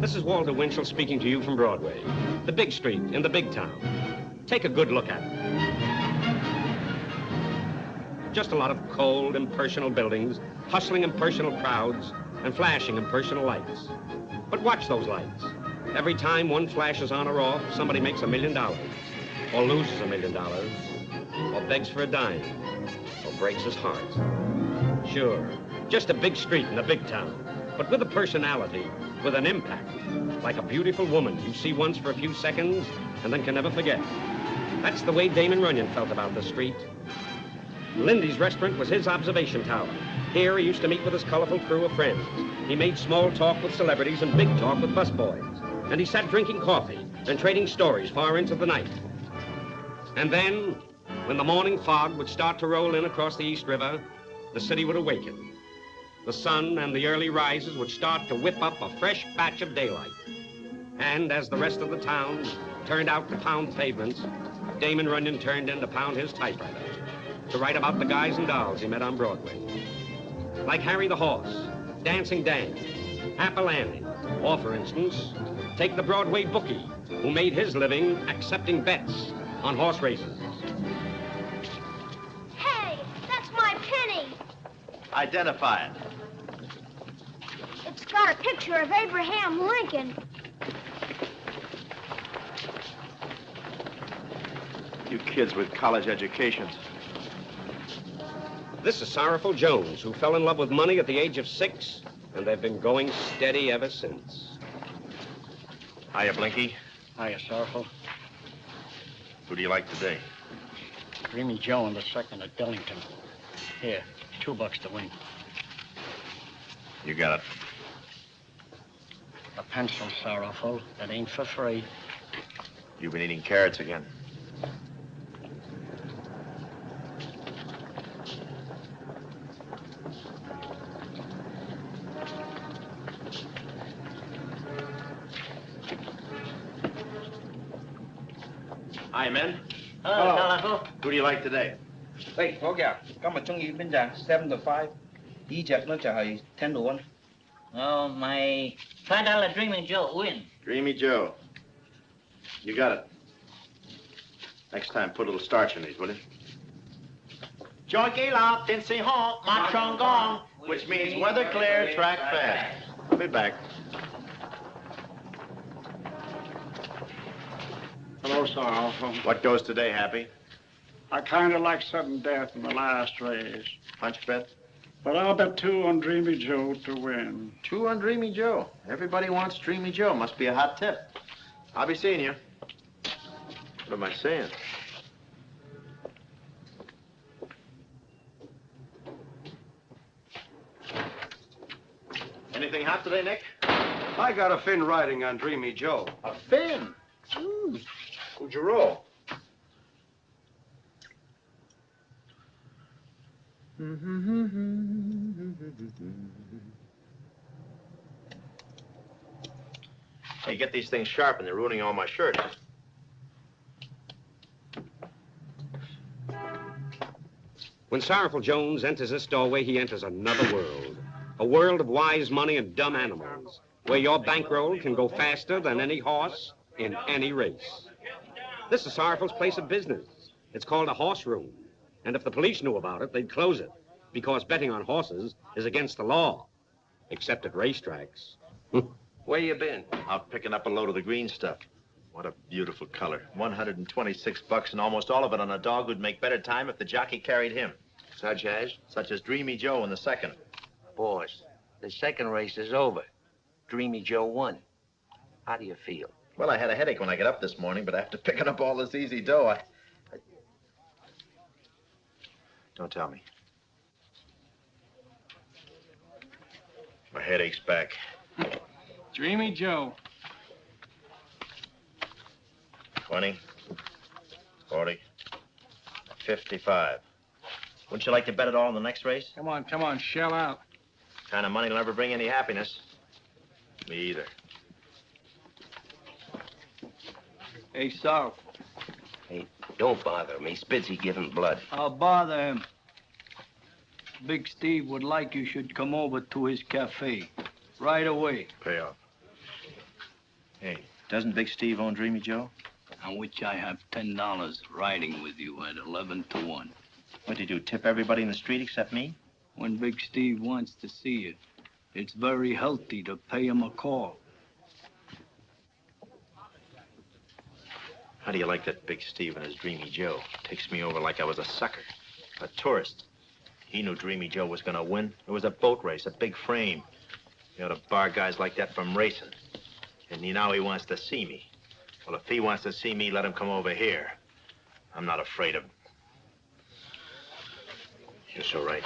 This is Walter Winchell speaking to you from Broadway, the big street in the big town. Take a good look at it. Just a lot of cold, impersonal buildings, hustling impersonal crowds, and flashing impersonal lights. But watch those lights. Every time one flashes on or off, somebody makes $1 million, or loses $1 million, or begs for a dime, or breaks his heart. Sure, just a big street in a big town, but with a personality, with an impact, like a beautiful woman you see once for a few seconds and then can never forget. That's the way Damon Runyon felt about the street. Lindy's restaurant was his observation tower. Here he used to meet with his colorful crew of friends. He made small talk with celebrities and big talk with busboys. And he sat drinking coffee and trading stories far into the night. And then, when the morning fog would start to roll in across the East River, the city would awaken. The sun and the early rises would start to whip up a fresh patch of daylight. And as the rest of the town turned out to pound pavements, Damon Runyon turned in to pound his typewriter, to write about the guys and dolls he met on Broadway. Like Harry the Horse, Dancing Dan, Apple Annie, or for instance, take the Broadway bookie who made his living accepting bets on horse races. Hey, that's my penny. Identify it. It's got a picture of Abraham Lincoln. You kids with college educations. This is Sorrowful Jones, who fell in love with money at the age of 6, and they've been going steady ever since. Hiya, Blinky. Hiya, Sorrowful. Who do you like today? Dreamy Joe in the second at Billington. Here, $2 to win. You got it. A pencil, Sorrowful. That ain't for free. You've been eating carrots again. Hi, men. Hello, Sorrowful. Who do you like today? Đây, có kìa. Các mà trong ý bên giảng 7 to 5. Ý chặt nó trả hơi 10 to 1. Oh, my $5 Dreamy Joe win. Dreamy Joe. You got it. Next time, put a little starch in these, will you? Joy Gala, Tinsy Hall, Matron Gong, which means weather clear, track fast. I'll be back. Hello, Sorrowful. What goes today, Happy? I kind of like sudden death in the last race. Punch bet? But I'll bet 2 on Dreamy Joe to win. 2 on Dreamy Joe. Everybody wants Dreamy Joe. Must be a hot tip. I'll be seeing you. What am I saying? Anything hot today, Nick? I got a fin riding on Dreamy Joe. A fin? Who'd you roll? Hey, get these things sharp and they're ruining all my shirts. When Sorrowful Jones enters this doorway, he enters another world. A world of wise money and dumb animals, where your bankroll can go faster than any horse in any race. This is Sorrowful's place of business. It's called a horse room. And if the police knew about it, they'd close it, because betting on horses is against the law, except at racetracks. Where you been? Out picking up a load of the green stuff. What a beautiful color. $126 and almost all of it on a dog who'd make better time if the jockey carried him. Such as? Such as Dreamy Joe in the second. Boss, the second race is over. Dreamy Joe won. How do you feel? Well, I had a headache when I got up this morning, but after picking up all this easy dough, I... Don't tell me. My headache's back. Dreamy Joe. 20, 40, 55. Wouldn't you like to bet it all in the next race? Come on, shell out. Kind of money will never bring any happiness. Me either. Hey, Sorrowful. Hey, don't bother me. Spidsy giving blood. I'll bother him. Big Steve would like you should come over to his cafe right away. Pay off. Hey, doesn't Big Steve own Dreamy Joe? On which I have $10 riding with you at 11 to 1. What'd you do, tip everybody in the street except me? When Big Steve wants to see you, it's very healthy to pay him a call. How do you like that Big Steve and his Dreamy Joe? Takes me over like I was a sucker, a tourist. He knew Dreamy Joe was gonna win. It was a boat race, a big frame. You ought to bar guys like that from racing. And now he wants to see me. Well, if he wants to see me, let him come over here. I'm not afraid of him. You're so right.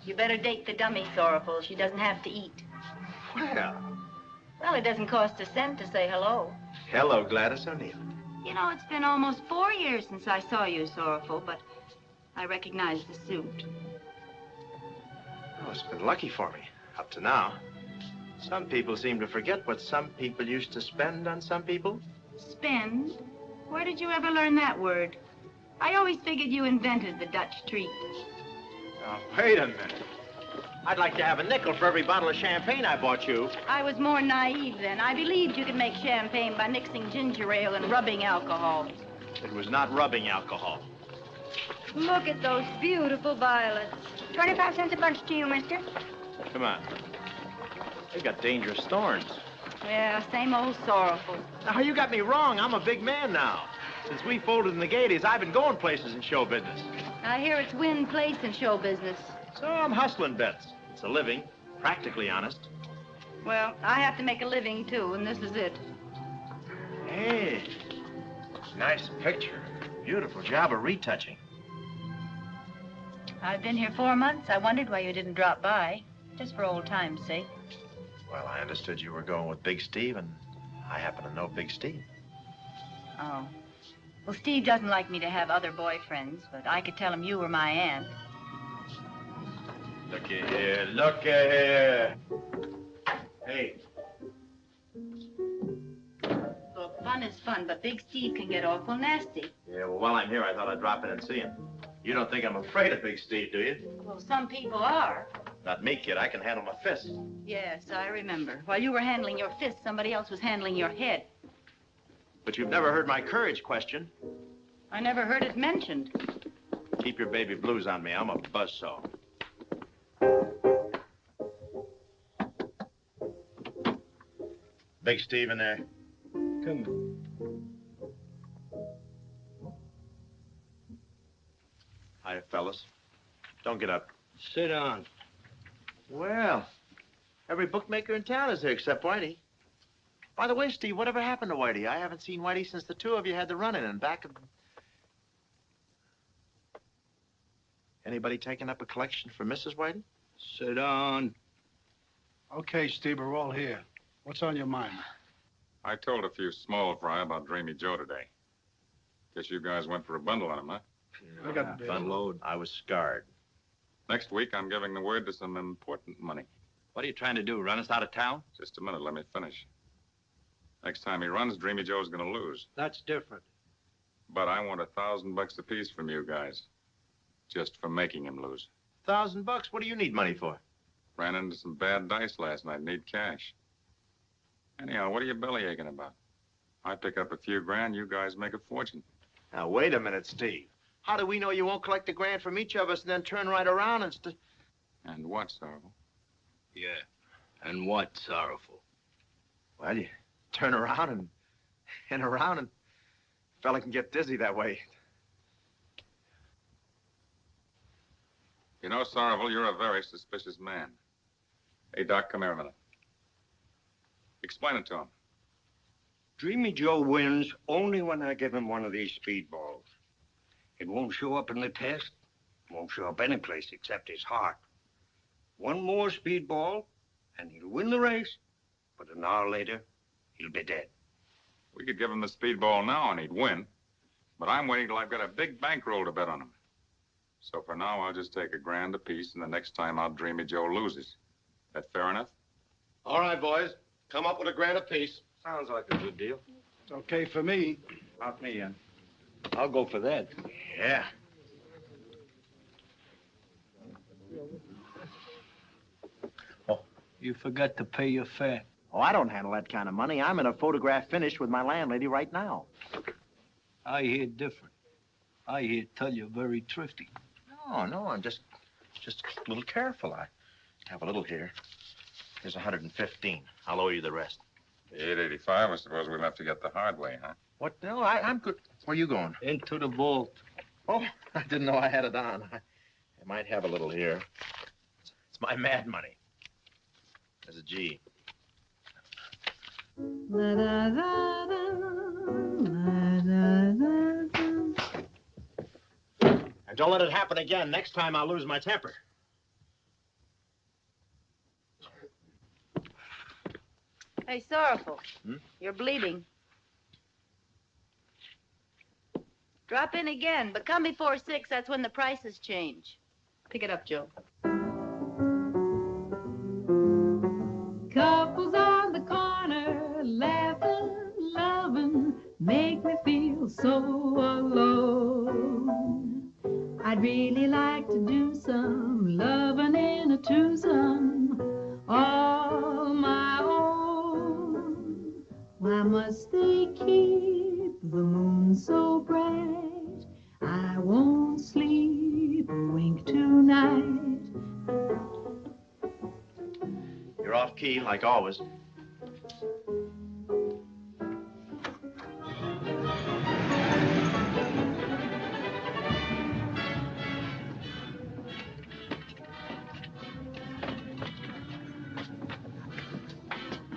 You better date the dummy, Sorrowful. She doesn't have to eat. Well, it doesn't cost a cent to say hello. Hello, Gladys O'Neill. You know, it's been almost 4 years since I saw you, Sorrowful, but I recognize the suit. Oh, it's been lucky for me, up to now. Some people seem to forget what some people used to spend on some people. Spend? Where did you ever learn that word? I always figured you invented the Dutch treat. Now, wait a minute. I'd like to have a nickel for every bottle of champagne I bought you. I was more naive then. I believed you could make champagne by mixing ginger ale and rubbing alcohol. It was not rubbing alcohol. Look at those beautiful violets. 25 cents a bunch to you, mister. Come on. They got dangerous thorns. Yeah, same old Sorrowful. Now, you got me wrong. I'm a big man now. Since we folded in the Gaieties, I've been going places in show business. I hear it's win place in show business. So I'm hustling bets. It's a living, practically honest. Well, I have to make a living, too, and this is it. Hey, nice picture. Beautiful job of retouching. I've been here 4 months. I wondered why you didn't drop by, just for old time's sake. Well, I understood you were going with Big Steve, and I happen to know Big Steve. Oh. Well, Steve doesn't like me to have other boyfriends, but I could tell him you were my aunt. Looky here, looky here. Hey. Look, fun is fun, but Big Steve can get awful nasty. Yeah, well, while I'm here, I thought I'd drop in and see him. You don't think I'm afraid of Big Steve, do you? Well, some people are. Not me, kid. I can handle my fist. Yes, I remember. While you were handling your fist, somebody else was handling your head. But you've never heard my courage question. I never heard it mentioned. Keep your baby blues on me. I'm a buzzsaw. Big Steve in there. Come. Hiya, fellas. Don't get up. Sit down. Well, every bookmaker in town is here except Whitey. By the way, Steve, whatever happened to Whitey? I haven't seen Whitey since the two of you had the run-in and back of... Anybody taking up a collection for Mrs. Whitey? Sit down. Okay, Steve, we're all here. What's on your mind? I told a few small fry about Dreamy Joe today. Guess you guys went for a bundle on him, huh? I got the bill. Unload. I was scarred. Next week, I'm giving the word to some important money. What are you trying to do, run us out of town? Just a minute, let me finish. Next time he runs, Dreamy Joe's gonna lose. That's different. But I want $1,000 apiece from you guys. Just for making him lose. $1,000? What do you need money for? Ran into some bad dice last night, need cash. Anyhow, what are you bellyaching about? I pick up a few grand, you guys make a fortune. Now, wait a minute, Steve. How do we know you won't collect $1,000 from each of us and then turn right around and And what, Sorrowful? Yeah, and what, Sorrowful? Well, you turn around and around and a fella can get dizzy that way. You know, Sorrowful, you're a very suspicious man. Hey, Doc, come here a minute. Explain it to him. Dreamy Joe wins only when I give him one of these speedballs. It won't show up in the test. Won't show up any place except his heart. One more speedball, and he'll win the race. But an hour later, he'll be dead. We could give him the speedball now and he'd win. But I'm waiting till I've got a big bankroll to bet on him. So for now, I'll just take $1,000 apiece, and the next time out, Dreamy Joe loses. That fair enough? All right, boys. Come up with $1,000 apiece. Sounds like a good deal. It's okay for me. Not me, Ian. I'll go for that. Yeah. You forgot to pay your fare. Oh, I don't handle that kind of money. I'm in a photograph finish with my landlady right now. I hear different. I hear tell you're very thrifty. No, I'm just a little careful. I have a little here. Here's 115. I'll owe you the rest. $8.85, I suppose we'll have to get the hard way, huh? What? No, I'm good. Where are you going? Into the vault. Oh, I didn't know I had it on. I might have a little here. It's my mad money. There's a G. And don't let it happen again. Next time I'll lose my temper. Hey, Sorrowful. You're bleeding. Drop in again, but come before 6. That's when the prices change. Pick it up, Joe. Couples on the corner, laughing, loving, make me feel so alone. I'd really like to do some loving in a twosome, all my own. Why must they keep the moon so bright? I won't sleep a wink tonight. You're off key, like always.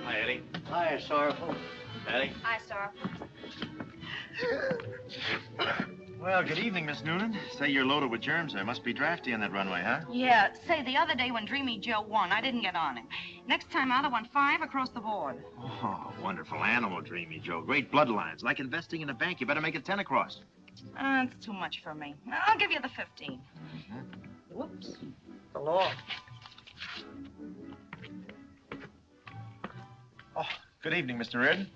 Hi, Eddie. Hi, Sorrowful. Eddie. Hi, Sorrowful. Well, good evening, Miss Noonan. Say you're loaded with germs there. Must be drafty on that runway, huh? Yeah, say, the other day when Dreamy Joe won, I didn't get on him. Next time out, I won 5 across the board. Oh, wonderful animal, Dreamy Joe. Great bloodlines. Like investing in a bank, you better make it 10 across. It's too much for me. I'll give you the 15. Whoops. The law. Oh, good evening, Mr. Reardon.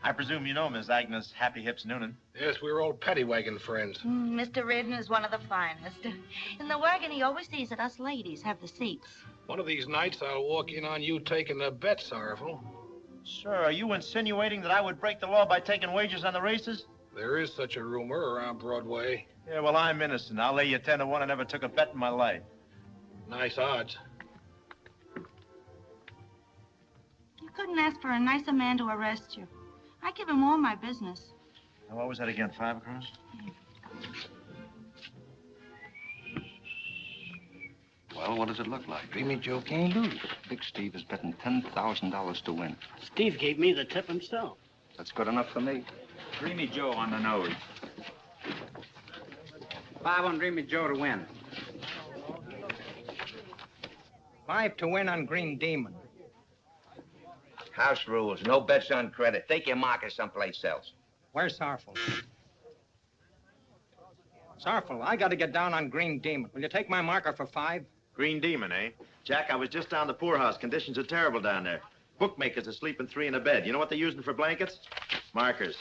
I presume you know Miss Agnes Happy Hips Noonan. Yes, we were old paddy wagon friends. Mr. Reardon is one of the finest. In the wagon, he always sees that us ladies have the seats. One of these nights, I'll walk in on you taking a bet, Sorrowful. Sir, are you insinuating that I would break the law by taking wagers on the races? There is such a rumor around Broadway. Yeah, well, I'm innocent. I'll lay you 10 to 1. I never took a bet in my life. Nice odds. You couldn't ask for a nicer man to arrest you. I give him all my business. Now, what was that again, 5 across? Well, what does it look like? Dreamy Joe can't lose. Big Steve is betting $10,000 to win. Steve gave me the tip himself. That's good enough for me. Dreamy Joe on the nose. 5 on Dreamy Joe to win. 5 to win on Green Demon. House rules, no bets on credit. Take your marker someplace else. Where's Sorrowful? Sorrowful, I got to get down on Green Demon. Will you take my marker for 5? Green Demon, eh? Jack, I was just down the poorhouse. Conditions are terrible down there. Bookmakers are sleeping 3 in a bed. You know what they're using for blankets? Markers.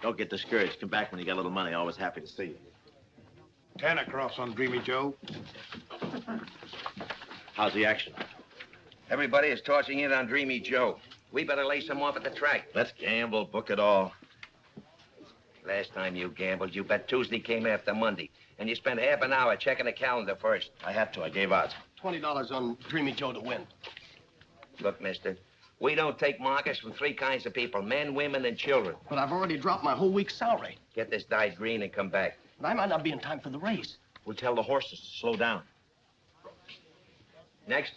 Don't get discouraged. Come back when you got a little money. Always happy to see you. 10 across on Dreamy Joe. How's the action? Everybody is tossing in on Dreamy Joe. We better lay some off at the track. Let's gamble. Book it all. Last time you gambled, you bet Tuesday came after Monday. And you spent half an hour checking the calendar first. I had to. I gave out. $20 on Dreamy Joe to win. Look, mister, we don't take markers from 3 kinds of people, men, women, and children. But I've already dropped my whole week's salary. Get this dyed green and come back. But I might not be in time for the race. We'll tell the horses to slow down. Next.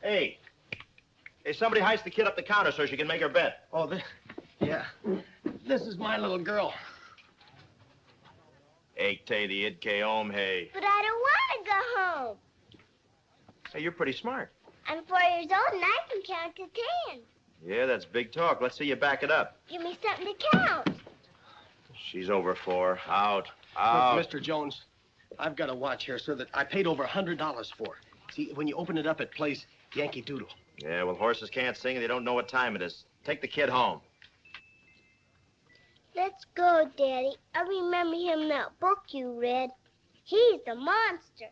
Hey. Hey, somebody heist the kid up the counter so she can make her bet. Oh, yeah. This is my little girl. Ekte the idke om, hey. But I don't want to go home. Hey, you're pretty smart. I'm 4 years old and I can count to 10. Yeah, that's big talk. Let's see you back it up. Give me something to count. She's over 4. Out. Look, Mr. Jones, I've got a watch here, sir, that I paid over $100 for. See, when you open it up, it plays Yankee Doodle. Yeah, well, horses can't sing and they don't know what time it is. Take the kid home. Let's go, Daddy. I remember him in that book you read. He's a monster.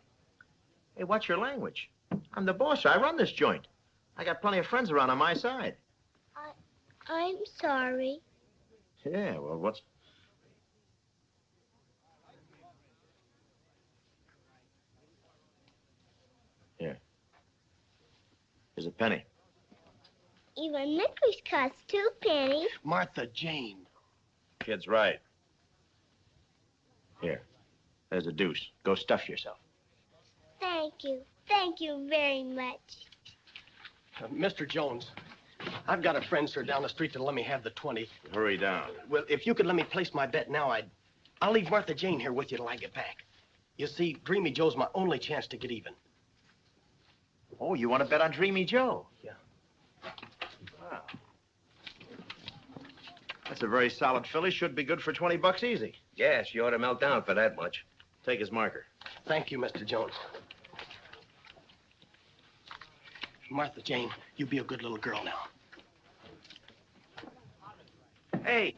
Hey, what's your language? I'm the boss. I run this joint. I got plenty of friends around on my side. I'm sorry. Yeah, well, what's... Here. Here's a penny. Even licorice costs 2 pennies. Martha Jane. Kid's right. Here. There's a deuce. Go stuff yourself. Thank you. Thank you very much. Mr. Jones, I've got a friend, sir, down the street that'll let me have the 20. Hurry down. Well, if you could let me place my bet now, I'll leave Martha Jane here with you till I get back. You see, Dreamy Joe's my only chance to get even. Oh, you want to bet on Dreamy Joe? Yeah. Wow. That's a very solid filly. Should be good for 20 bucks easy. Yes, you ought to melt down for that much. Take his marker. Thank you, Mr. Jones. Martha Jane, you be a good little girl now. Hey!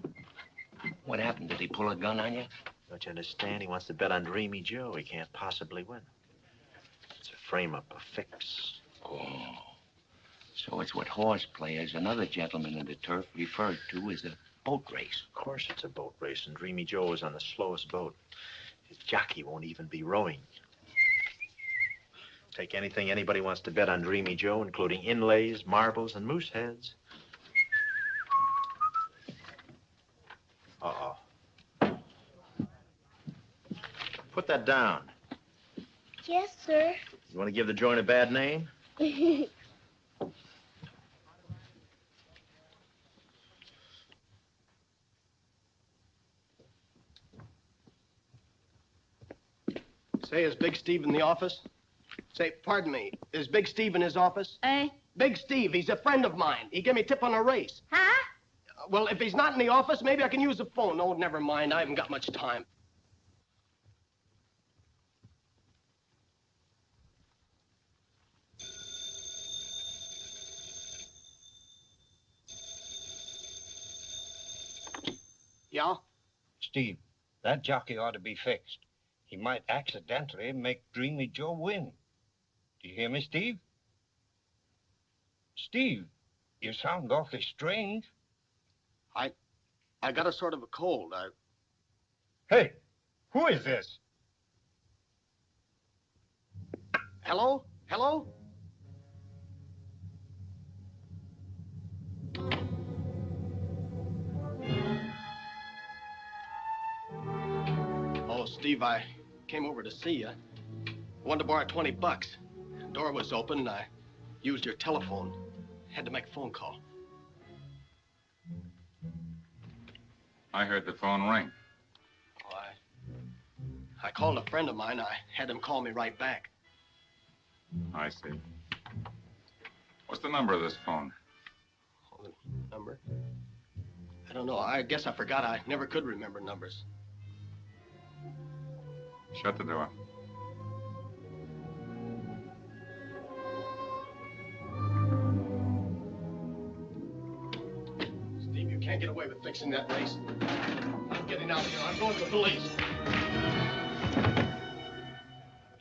What happened? Did he pull a gun on you? Don't you understand? He wants to bet on Dreamy Joe. He can't possibly win. It's a frame-up, a fix. Oh. So it's what horse players and other gentlemen in the turf referred to as a boat race. Of course it's a boat race, and Dreamy Joe is on the slowest boat. His jockey won't even be rowing. Take anything anybody wants to bet on Dreamy Joe, including inlays, marbles, and moose heads. Uh-oh. Put that down. Yes, sir. You want to give the joint a bad name? Say, is Big Steve in the office? Say, pardon me, is Big Steve in his office? Eh? Big Steve, he's a friend of mine. He gave me a tip on a race. Huh? Well, if he's not in the office, maybe I can use the phone. Oh, never mind. I haven't got much time. Yeah? Steve, that jockey ought to be fixed. He might accidentally make Dreamy Joe win. Do you hear me, Steve? Steve, you sound awfully strange. I got a sort of a cold. Hey, who is this? Hello? Hello? Oh, Steve, I came over to see you. I wanted to borrow 20 bucks. The door was open, and I used your telephone. Had to make a phone call. I heard the phone ring. Oh, I called a friend of mine. I had him call me right back. I see. What's the number of this phone? Oh, the number? I don't know. I guess I forgot. I never could remember numbers. Shut the door. Steve, you can't get away with fixing that race. I'm getting out of here. I'm going to the police.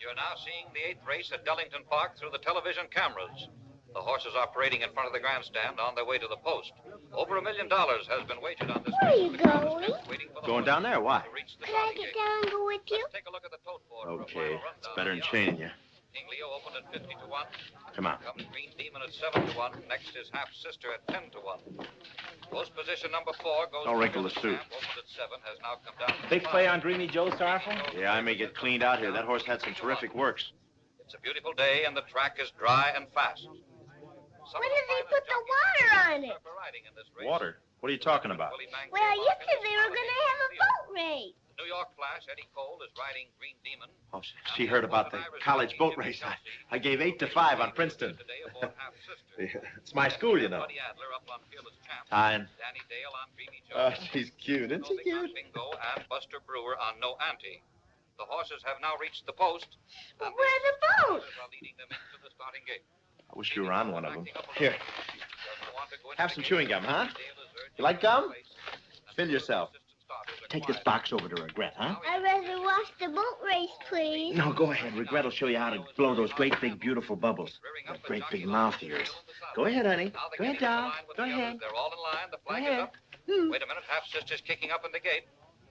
You're now seeing the 8th race at Dellington Park through the television cameras. The horses are parading in front of the grandstand on their way to the post. Over $1 million has been wagered on this Where are race. you going? Going down there? Why? Could I get down and go with you? Take a look at the tote board. Okay, it's better than chaining you. King Leo opened at 50 to 1. Come on. Comes Green Demon at 7 to 1. Next is Half Sister at 10 to 1. Post position number 4 goes. Don't wrinkle the suit. Opened at 7 has now come down. Big play on Dreamy Joe, Sorrowful? Yeah, I may get cleaned out here. That horse had some terrific works. It's a beautiful day and the track is dry and fast. When did they put the water on it? Water? What are you talking about? Well, you said they were going to have a boat race. The New York Flash, Eddie Cole, is riding Green Demon. Oh, she heard about the college boat race. I gave 8 to 5 on Princeton. It's my school, you know. Tyne. Danny Dale on Dreamy Joe. Oh, she's cute, isn't she cute? Bingo and Buster Brewer on No Ante. The horses have now reached the post. But where's the boat? Are leading them into the starting gate. I wish you were on one of them. Here. Have some chewing gum, huh? You like gum? Fill yourself. Take this box over to Regret, huh? I'd rather watch the boat race, please. No, go ahead. Regret will show you how to blow those great big beautiful bubbles. That great big mouth of yours. Go ahead, honey. Go ahead, doll. Go ahead. They're all in line. The flag is up. Wait a minute. Half-sister's kicking up in the gate.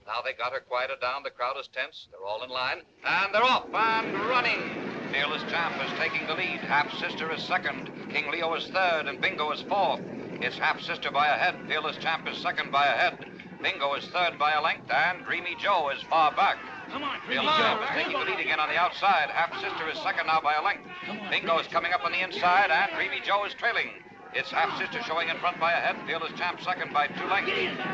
Now they got her quieted down. The crowd is tense. They're all in line. And they're off and running. Fearless Champ is taking the lead. Half-sister is second. King Leo is third, and Bingo is fourth. It's half-sister by a head. Fearless Champ is second by a head. Bingo is third by a length, and Dreamy Joe is far back. Come on, Fearless Champ is taking the lead again on the outside. Half-sister is second now by a length. Bingo is coming up on the inside, and Dreamy Joe is trailing. It's half-sister showing in front by a head. Fearless Champ second by 2 lengths.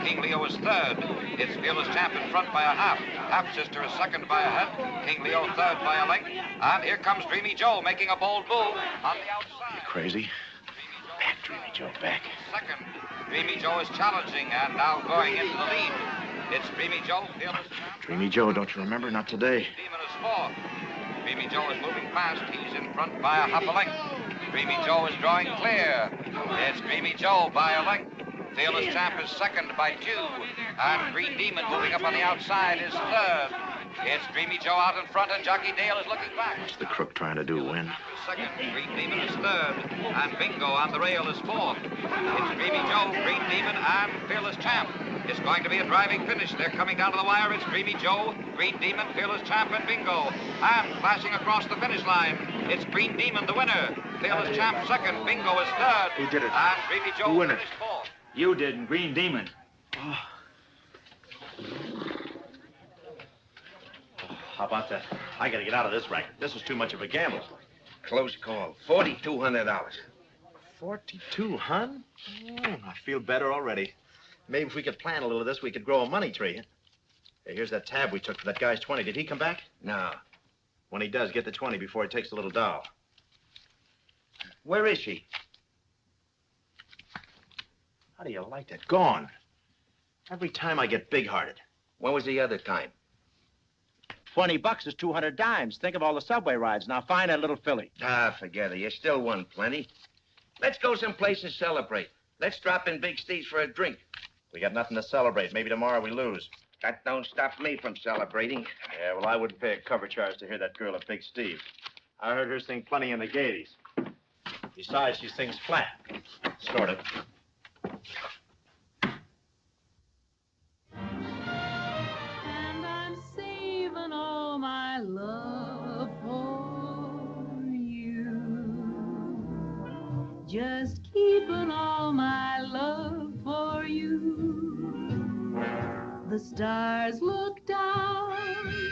King Leo is third. It's Fearless Champ in front by a half. Half-sister is second by a head. King Leo third by a length. And here comes Dreamy Joe making a bold move on the outside. You crazy? Back, Dreamy Joe, back. Second. Dreamy Joe is challenging and now going into the lead. It's Dreamy Joe, Fearless Champ. Dreamy Joe, don't you remember? Not today. Demon is fourth. Dreamy Joe is moving fast. He's in front by a half a length. Dreamy Joe is drawing clear. It's Dreamy Joe by a length. Fearless Champ is second by 2. And Green Demon moving up on the outside is third. It's Dreamy Joe out in front, and Jockey Dale is looking back. What's the crook trying to do, win? Second, Green Demon is third, and Bingo on the rail is fourth. It's Dreamy Joe, Green Demon, and Fearless Champ. It's going to be a driving finish. They're coming down to the wire. It's Dreamy Joe, Green Demon, Fearless Champ, and Bingo. And flashing across the finish line, it's Green Demon, the winner. Fearless Champ second, Bingo is third. Who did it? And Dreamy Joe Who won it? finished fourth. You did, and Green Demon. Oh. How about that? I gotta get out of this racket. This is too much of a gamble. Close call. $4,200. 42, hun? I feel better already. Maybe if we could plan a little of this, we could grow a money tree. Hey, here's that tab we took for that guy's 20. Did he come back? No. When he does, get the 20 before he takes the little doll. Where is she? How do you like that? Gone. Every time I get big-hearted. When was the other time? $20 is 200 dimes. Think of all the subway rides. Now find that little filly. Ah, forget it. You still won plenty. Let's go someplace and celebrate. Let's drop in Big Steve's for a drink. We got nothing to celebrate. Maybe tomorrow we lose. That don't stop me from celebrating. Yeah, well, I wouldn't pay a cover charge to hear that girl at Big Steve. I heard her sing plenty in the Gaities. Besides, she sings flat. Sort of. And I'm saving all my love for you. Just keeping all my love for you. The stars look down,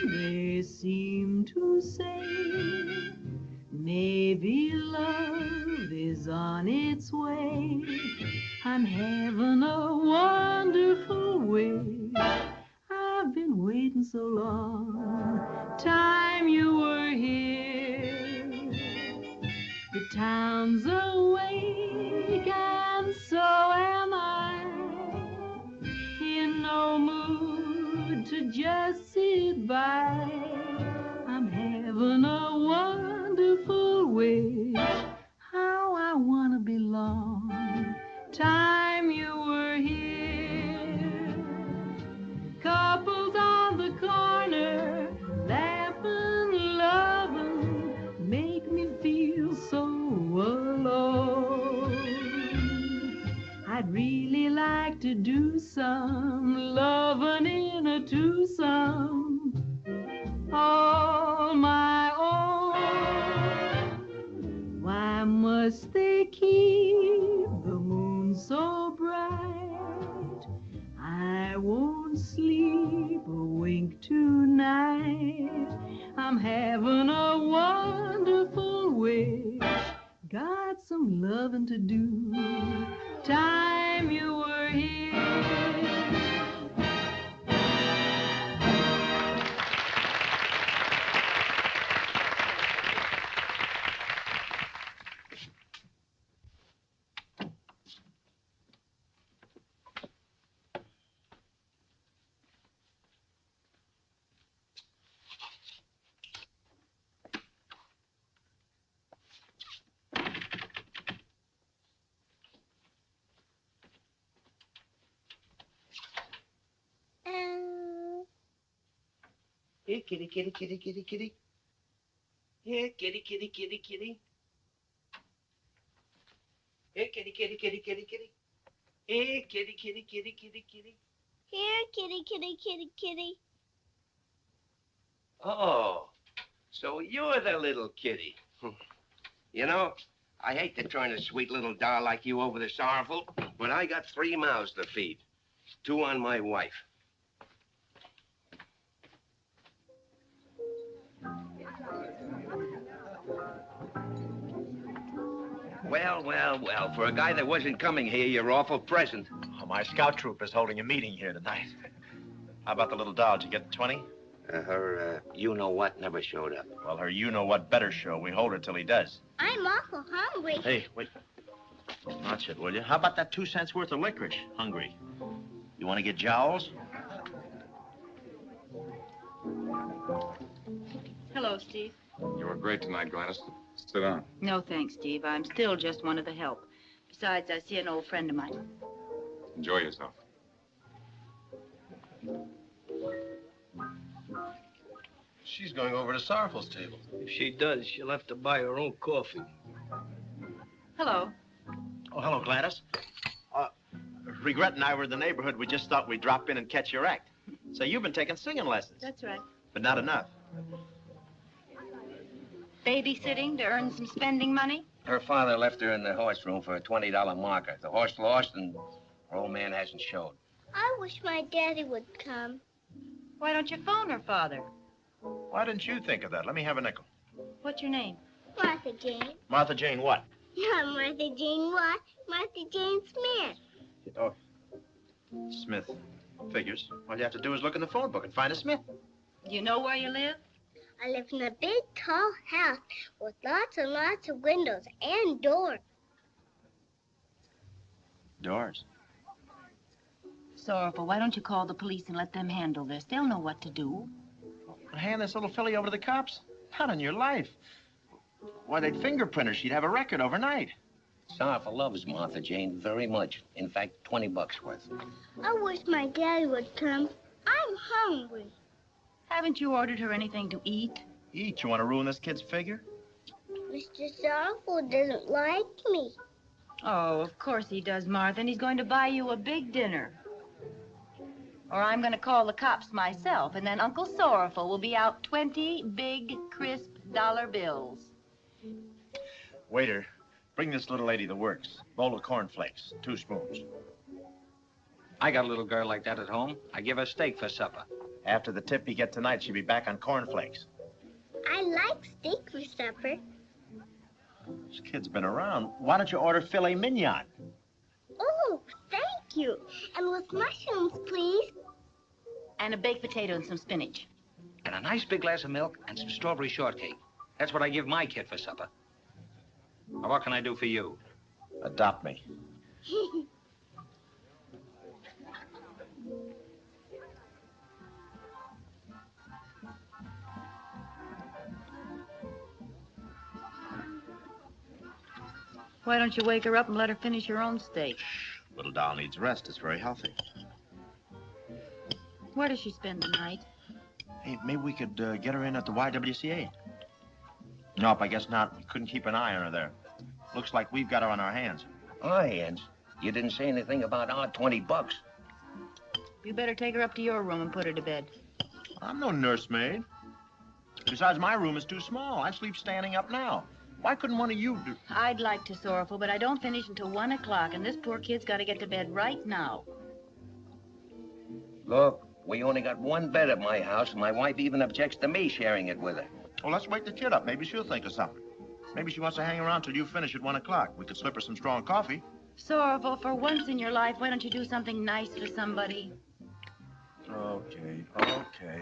they seem to say, maybe love is on its way. I'm having a wonderful way. I've been waiting so long. Time you were here. The town's awake and so am I. In no mood to just sit by. I'm having a wonderful way. How I wanna belong. Time you were here. Couples on the corner, laughing, loving, make me feel so alone. I'd really like to do some loving in a twosome, all my own. Why must they keep the moon so bright? I won't sleep a wink tonight. I'm having a wonderful way. got some loving to do. Time you were here. Here, kitty, kitty, kitty, kitty, kitty. Here, kitty, kitty, kitty, kitty. Here, kitty, kitty, kitty, kitty, kitty. Here, kitty, kitty, kitty, kitty, kitty. Here, kitty, kitty, kitty, kitty. Oh, so you're the little kitty. You know, I hate to turn a sweet little doll like you over to Sorrowful, but I got 3 mouths to feed. 2 on my wife. Well, well, well, for a guy that wasn't coming here, you're awful present. Oh, my scout troop is holding a meeting here tonight. How about the little doll? Did you get the 20? Her you-know-what never showed up. Well, her you-know-what better show. We hold her till he does. I'm awful hungry. Hey, wait. Watch it, will you? How about that 2 cents worth of licorice? Hungry. You want to get jowls? Hello, Steve. You were great tonight, Gladys. Sit down. No, thanks, Steve. I'm still just one of the help. Besides, I see an old friend of mine. Enjoy yourself. She's going over to Sorrowful's table. If she does, she'll have to buy her own coffee. Hello. Oh, hello, Gladys. Regret and I were in the neighborhood. We just thought we'd drop in and catch your act. So you've been taking singing lessons. That's right. But not enough. Babysitting to earn some spending money? Her father left her in the horse room for a $20 marker. The horse lost, and her old man hasn't showed. I wish my daddy would come. Why don't you phone her father? Why didn't you think of that? Let me have a nickel. What's your name? Martha Jane. Martha Jane what? Not Martha Jane Watt. Martha Jane Smith. Oh, Smith. Figures. All you have to do is look in the phone book and find a Smith. Do you know where you live? I live in a big, tall house with lots and lots of windows and doors. Doors. Sorrowful, why don't you call the police and let them handle this? They'll know what to do. Hand this little filly over to the cops? Not in your life. Why, they'd fingerprint her. She'd have a record overnight. Sorrowful loves Martha Jane very much. In fact, 20 bucks worth. I wish my daddy would come. I'm hungry. Haven't you ordered her anything to eat? Eat? You want to ruin this kid's figure? Mr. Sorrowful doesn't like me. Oh, of course he does, Martha, and he's going to buy you a big dinner. Or I'm going to call the cops myself, and then Uncle Sorrowful will be out 20 big, crisp dollar bills. Waiter, bring this little lady the works. Bowl of cornflakes, 2 spoons. I got a little girl like that at home. I give her steak for supper. After the tip you get tonight, she'll be back on cornflakes. I like steak for supper. This kid's been around. Why don't you order filet mignon? Oh, thank you. And with mushrooms, please. And a baked potato and some spinach. And a nice big glass of milk and some strawberry shortcake. That's what I give my kid for supper. Now, what can I do for you? Adopt me. Why don't you wake her up and let her finish her own steak? Little doll needs rest. It's very healthy. Where does she spend the night? Hey, maybe we could get her in at the YWCA. Nope, I guess not. We couldn't keep an eye on her there. Looks like we've got her on our hands. Our hands? You didn't say anything about our 20 bucks. You better take her up to your room and put her to bed. I'm no nursemaid. Besides, my room is too small. I sleep standing up now. Why couldn't one of you do... I'd like to, Sorrowful, but I don't finish until 1 o'clock, and this poor kid's got to get to bed right now. Look, we only got 1 bed at my house, and my wife even objects to me sharing it with her. Well, let's wake the kid up. Maybe she'll think of something. Maybe she wants to hang around till you finish at 1 o'clock. We could slip her some strong coffee. Sorrowful, for once in your life, why don't you do something nice for somebody? Okay.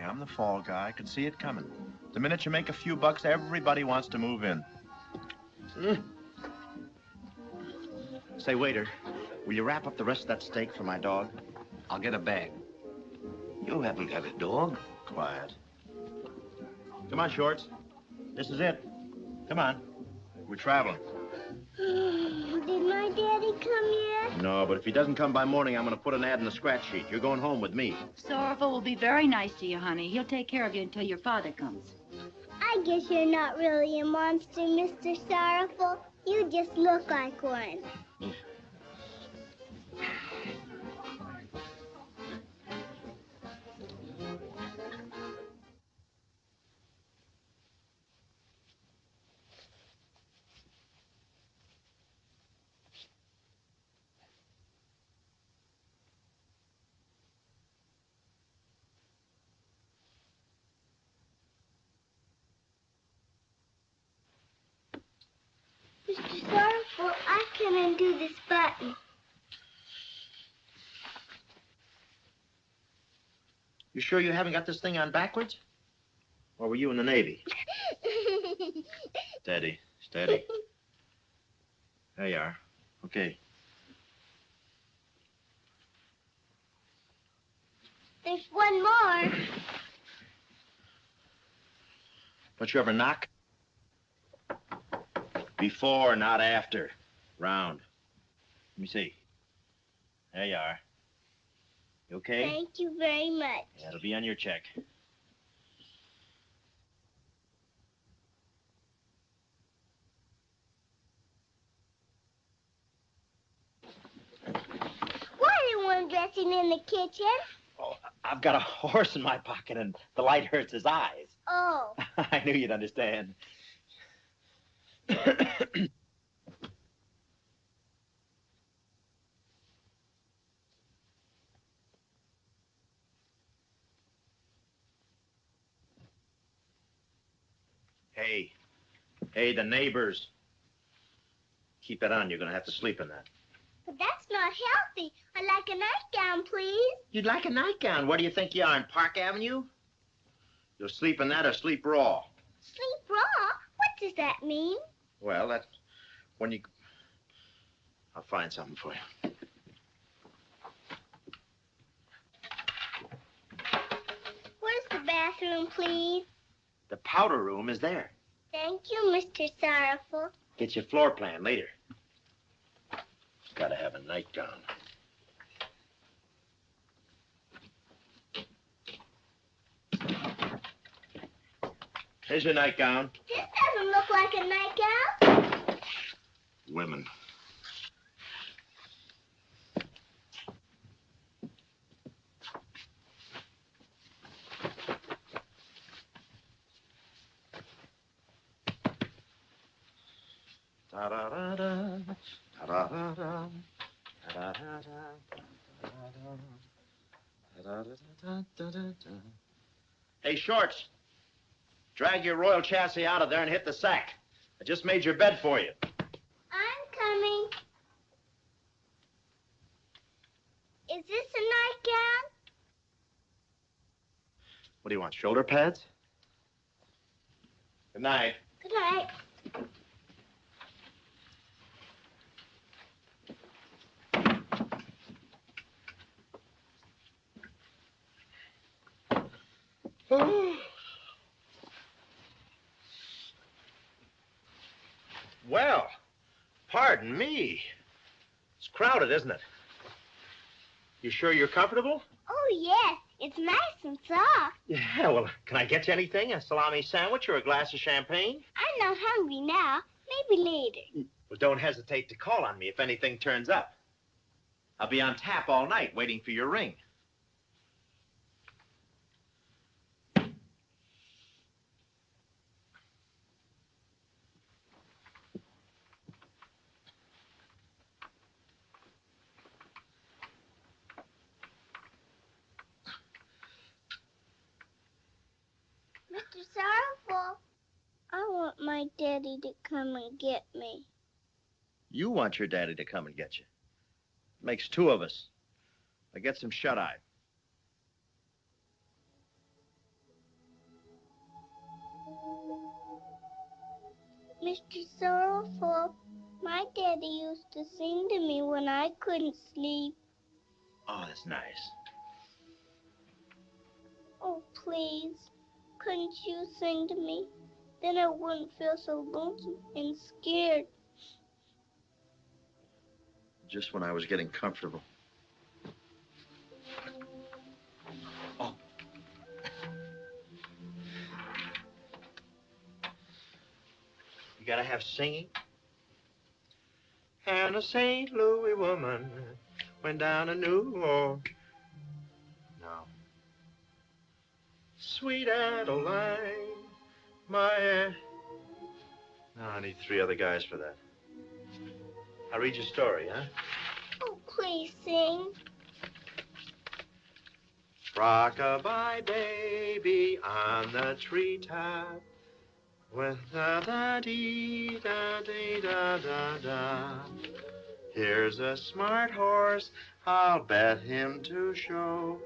I'm the fall guy. I can see it coming. The minute you make a few bucks, everybody wants to move in. Say, waiter, will you wrap up the rest of that steak for my dog? I'll get a bag. You haven't got a dog. Quiet. Come on, Shorts. This is it. Come on. We're traveling. Did my daddy come yet? No, but if he doesn't come by morning, I'm going to put an ad in the scratch sheet. You're going home with me. Sorrowful will be very nice to you, honey. He'll take care of you until your father comes. I guess you're not really a monster, Mr. Sorrowful. You just look like one. Mr. Sorrowful, I can undo this button. You sure you haven't got this thing on backwards? Or were you in the Navy? Steady, steady. There you are. Okay. There's one more. Don't you ever knock? Before, not after. Round. Let me see. There you are. You okay? Thank you very much. Yeah, it'll be on your check. Why are you undressing in the kitchen? Oh, I've got a horse in my pocket and the light hurts his eyes. Oh. I knew you'd understand. Hey, the neighbors. Keep it on. You're going to have to sleep in that. But that's not healthy. I'd like a nightgown, please. You'd like a nightgown. Where do you think you are, in Park Avenue? You'll sleep in that or sleep raw. Sleep raw? What does that mean? Well, that's when you... I'll find something for you. Where's the bathroom, please? The powder room is there. Thank you, Mr. Sorrowful. Get your floor plan later. Gotta have a nightgown. Here's your nightgown. This doesn't look like a nightgown. Women. Hey, Shorts. Drag your royal chassis out of there and hit the sack. I just made your bed for you. I'm coming. Is this a nightgown? What do you want, shoulder pads? Good night. Good night. Well, pardon me. It's crowded, isn't it? You sure you're comfortable? Oh, yes. It's nice and soft. Yeah, well, can I get you anything? A salami sandwich or a glass of champagne? I'm not hungry now. Maybe later. Well, don't hesitate to call on me if anything turns up. I'll be on tap all night waiting for your ring. Mr. Sorrowful, I want my my daddy to come and get me. You want your daddy to come and get you. Makes two of us. Now get some shut-eye. Mr. Sorrowful, my daddy used to sing to me when I couldn't sleep. Oh, that's nice. Oh, please, couldn't you sing to me? Then I wouldn't feel so lonesome and scared. Just when I was getting comfortable. Oh. You gotta have singing. And a St. Louis woman went down to New Orleans. No. Sweet Adeline, my... No, I need three other guys for that. I'll read your story, huh? Oh, please sing. Rock-a-bye baby on the treetop with da-da-dee-da-dee-da-da-da. Here's a smart horse, I'll bet him to show.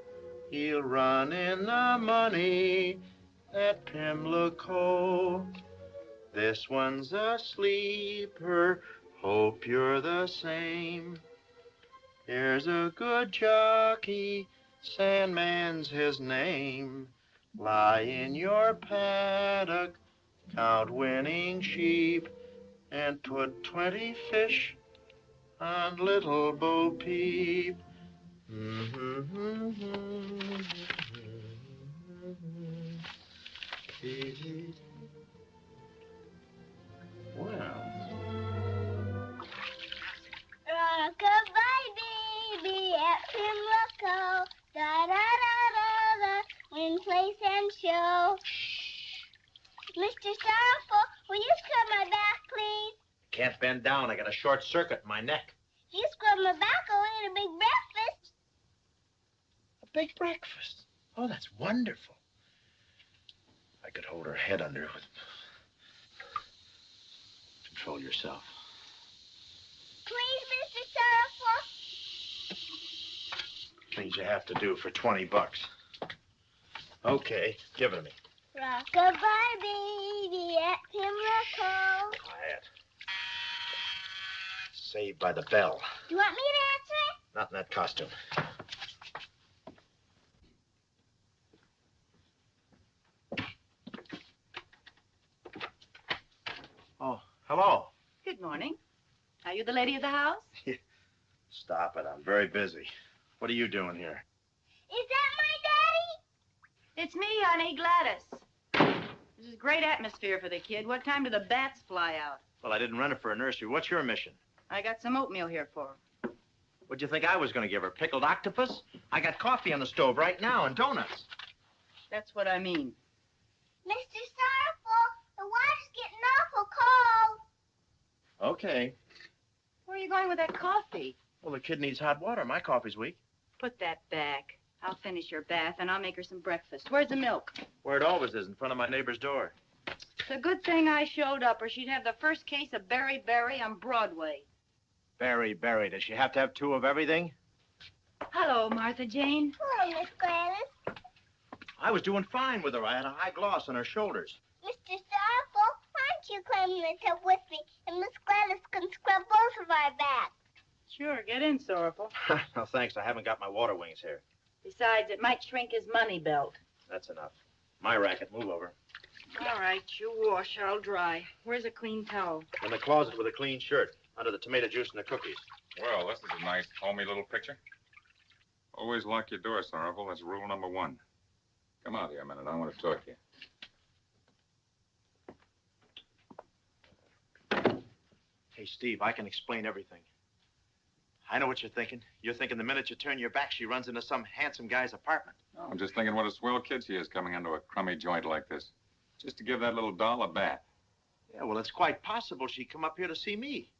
He'll run in the money at Pimlico. This one's a sleeper, hope you're the same. Here's a good jockey, Sandman's his name. Lie in your paddock, count winning sheep, and put 20 fish on Little Bo Peep. Wow. Rock-a-bye baby at Pimlico, da-da-da-da-da, win, place, and show. Mr. Sorrowful, will you scrub my back, please? Can't bend down, I got a short circuit in my neck. If you scrub my back, I'll eat a big breakfast. A big breakfast? Oh, that's wonderful. I could hold her head under with... Control yourself. Please, Mr. Sorrowful. Things you have to do for 20 bucks. Okay, give it to me. Rock-a-bye baby at Pimlico. Quiet. Saved by the bell. Do you want me to answer it? Not in that costume. Oh, hello. Good morning. Are you the lady of the house? Stop it, I'm very busy. What are you doing here? Is that my daddy? It's me, honey, Gladys. This is great atmosphere for the kid. What time do the bats fly out? Well, I didn't rent her for a nursery. What's your mission? I got some oatmeal here for her. What'd you think I was going to give her? Pickled octopus? I got coffee on the stove right now and donuts. That's what I mean. Mr. Sorrowful, the water's getting awful cold. Okay. Where are you going with that coffee? Well, the kid needs hot water. My coffee's weak. Put that back. I'll finish your bath, and I'll make her some breakfast. Where's the milk? Where it always is, in front of my neighbor's door. It's a good thing I showed up, or she'd have the first case of berry on Broadway. Berry. Does she have to have two of everything? Hello, Martha Jane. Hello, Miss Gladys. I was doing fine with her. I had a high gloss on her shoulders. Mr. Sorrowful, why don't you climb in the tub with me, and Miss Gladys can scrub both of our backs? Sure, get in, Sorrowful. No, thanks. I haven't got my water wings here. Besides, it might shrink his money belt. That's enough. My racket. Move over. All right, you wash, I'll dry. Where's a clean towel? In the closet with a clean shirt, under the tomato juice and the cookies. Well, this is a nice, homey little picture. Always lock your door, Sorrowful. That's rule number 1. Come out here a minute. I want to talk to you. Hey, Steve, I can explain everything. I know what you're thinking. You're thinking the minute you turn your back, she runs into some handsome guy's apartment. No, I'm just thinking what a swell kid she is coming into a crummy joint like this. Just to give that little doll a bath. Yeah, well, it's quite possible she'd come up here to see me.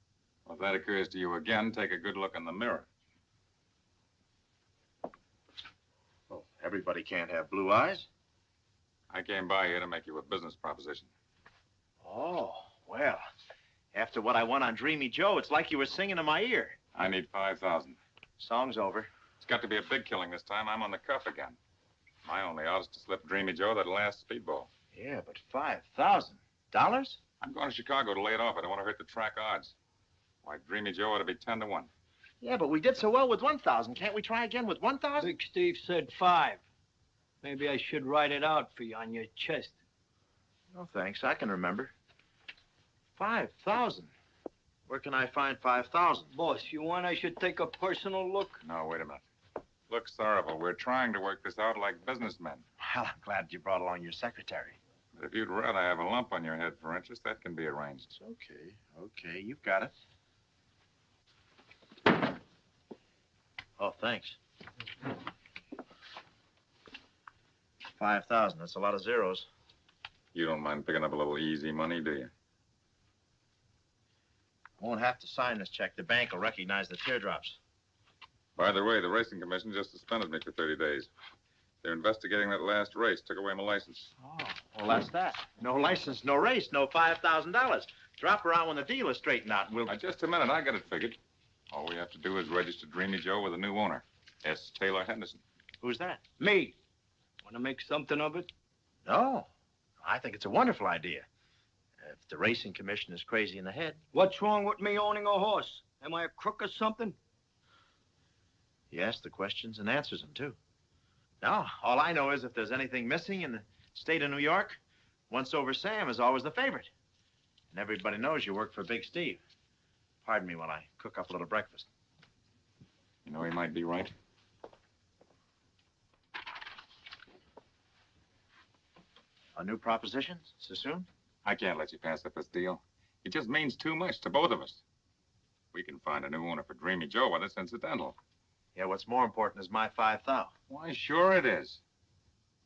Well, if that occurs to you again, take a good look in the mirror. Well, everybody can't have blue eyes. I came by here to make you a business proposition. Oh, well, after what I won on Dreamy Joe, it's like you were singing in my ear. I need 5,000. Song's over. It's got to be a big killing this time. I'm on the cuff again. My only out is to slip Dreamy Joe that last speedball. Yeah, but $5,000? I'm going to Chicago to lay it off. I don't want to hurt the track odds. Why, Dreamy Joe ought to be 10 to 1. Yeah, but we did so well with 1,000. Can't we try again with 1,000? Big Steve said 5. Maybe I should write it out for you on your chest. No, thanks. I can remember. 5,000. Where can I find 5,000? Boss, you want I should take a personal look? No, wait a minute. Look, Sorrowful, we're trying to work this out like businessmen. Well, I'm glad you brought along your secretary. But if you'd rather have a lump on your head for interest, that can be arranged. It's okay. Okay, you've got it. Oh, thanks. 5,000. That's a lot of zeros. You don't mind picking up a little easy money, do you? Won't have to sign this check. The bank will recognize the teardrops. By the way, the racing commission just suspended me for 30 days. They're investigating that last race. Took away my license. Oh, well, that's that. No license, no race, no $5,000. Drop around when the deal is straightened out, and we'll... Just a minute. I got it figured. All we have to do is register Dreamy Joe with a new owner, S. Taylor Henderson. Who's that? Me. Want to make something of it? No. I think it's a wonderful idea. If the racing commission is crazy in the head. What's wrong with me owning a horse? Am I a crook or something? He asks the questions and answers them, too. No, all I know is if there's anything missing in the state of New York, Once Over Sam is always the favorite. And everybody knows you work for Big Steve. Pardon me while I cook up a little breakfast. You know, he might be right. A new proposition? So soon? I can't let you pass up this deal. It just means too much to both of us. We can find a new owner for Dreamy Joe, but that's incidental. Yeah, what's more important is my 5,000. Why, sure it is.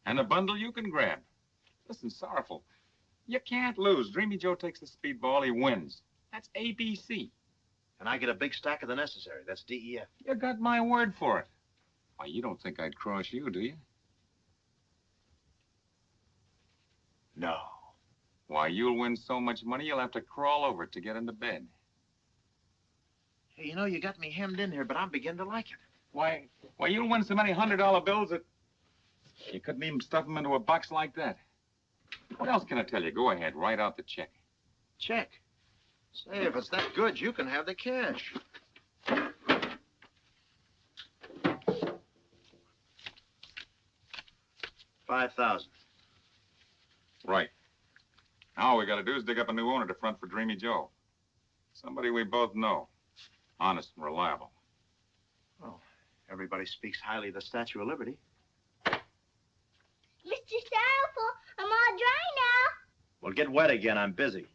And a bundle you can grab. Listen, Sorrowful, you can't lose. Dreamy Joe takes the speedball, he wins. That's ABC. And I get a big stack of the necessary. That's DEF. You got my word for it. Why, you don't think I'd cross you, do you? No. Why, you'll win so much money, you'll have to crawl over it to get into bed. Hey, you know, you got me hemmed in here, but I'm beginning to like it. Why, you'll win so many $100 bills that you couldn't even stuff them into a box like that. What else can I tell you? Go ahead, write out the check. Check? Say, if it's that good, you can have the cash. $5,000. Right. Now all we got to do is dig up a new owner to front for Dreamy Joe. Somebody we both know. Honest and reliable. Well, everybody speaks highly of the Statue of Liberty. Mr. Sorrowful, I'm all dry now. Well, get wet again. I'm busy.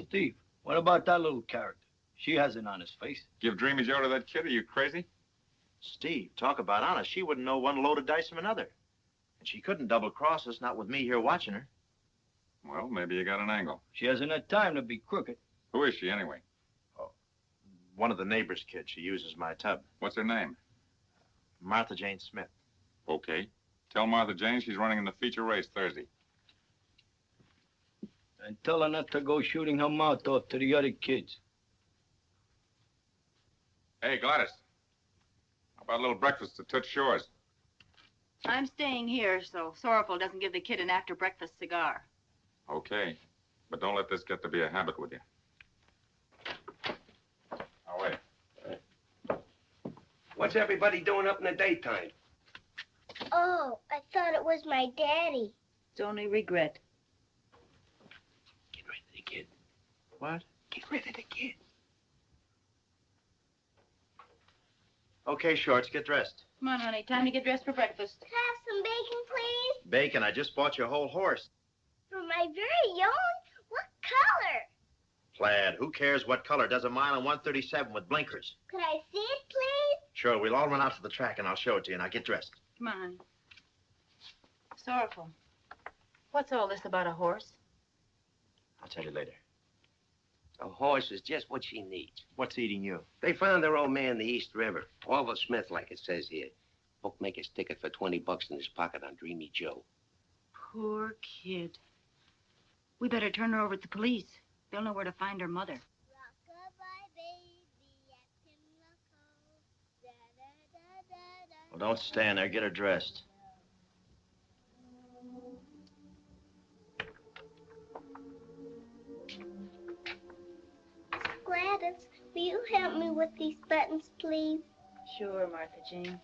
Steve, what about that little character? She has an honest face. Give Dreamy Joe to that kid? Are you crazy? Steve, talk about honest. She wouldn't know one load of dice from another. And she couldn't double-cross us, not with me here watching her. Well, maybe you got an angle. She hasn't had time to be crooked. Who is she, anyway? Oh, one of the neighbor's kids. She uses my tub. What's her name? Martha Jane Smith. Okay. Tell Martha Jane she's running in the feature race Thursday. And tell her not to go shooting her mouth off to the other kids. Hey, Gladys. How about a little breakfast at Toots Shores? I'm staying here so Sorrowful doesn't give the kid an after-breakfast cigar. Okay. But don't let this get to be a habit with you. Now, wait. What's everybody doing up in the daytime? Oh, I thought it was my daddy. It's only regret. Get rid of the kid. What? Get rid of the kid. Okay, Shorts, get dressed. Come on, honey. Time to get dressed for breakfast. Can I have some bacon, please? Bacon, I just bought you a whole horse. For my very own? What color? Plaid. Who cares what color? Does a mile in 137 with blinkers. Could I see it, please? Sure, we'll all run out to the track and I'll show it to you. Now get dressed. Come on. Sorrowful. What's all this about a horse? I'll tell you later. A horse is just what she needs. What's eating you? They found their old man in the East River. Orville Smith, like it says here. Bookmaker's ticket for $20 in his pocket on Dreamy Joe. Poor kid. We better turn her over to the police. They'll know where to find her mother. Well, don't stand there. Get her dressed. Gladys, will you help me with these buttons, please? Sure, Martha Jane.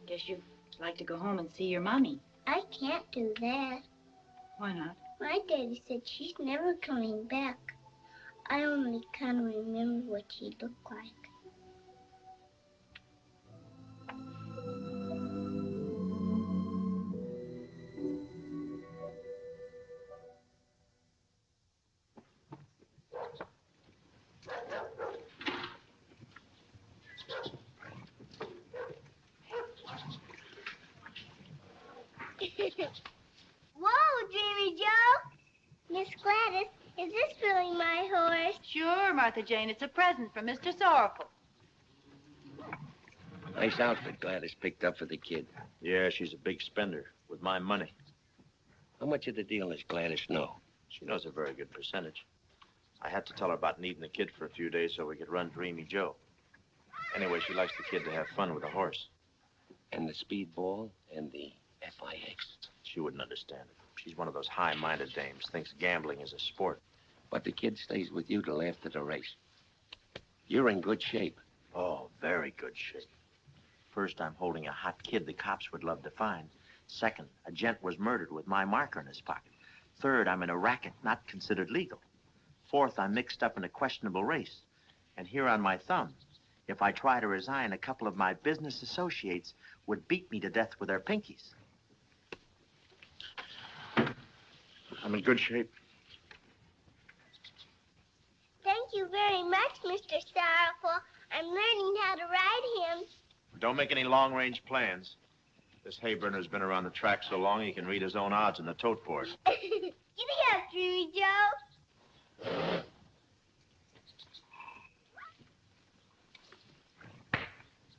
Guess you'd like to go home and see your mommy. I can't do that. Why not? My daddy said she's never coming back. I only kind of remember what she looked like. Whoa, Dreamy Joe! Miss Gladys, is this really my horse? Sure, Martha Jane. It's a present from Mr. Sorrowful. Nice outfit Gladys picked up for the kid. Yeah, she's a big spender with my money. How much of the deal does Gladys know? She knows a very good percentage. I had to tell her about needing the kid for a few days so we could run Dreamy Joe. Anyway, she likes the kid to have fun with the horse. And the speedball and the FIX. She wouldn't understand it. She's one of those high-minded dames, thinks gambling is a sport. But the kid stays with you till after the race. You're in good shape. Oh, very good shape. First, I'm holding a hot kid the cops would love to find. Second, a gent was murdered with my marker in his pocket. Third, I'm in a racket not considered legal. Fourth, I'm mixed up in a questionable race. And here on my thumb, if I try to resign, a couple of my business associates would beat me to death with their pinkies. I'm in good shape. Thank you very much, Mr. Sorrowful. I'm learning how to ride him. Don't make any long-range plans. This hay burner's been around the track so long he can read his own odds in the tote board. Giddy up, Dreamy Joe.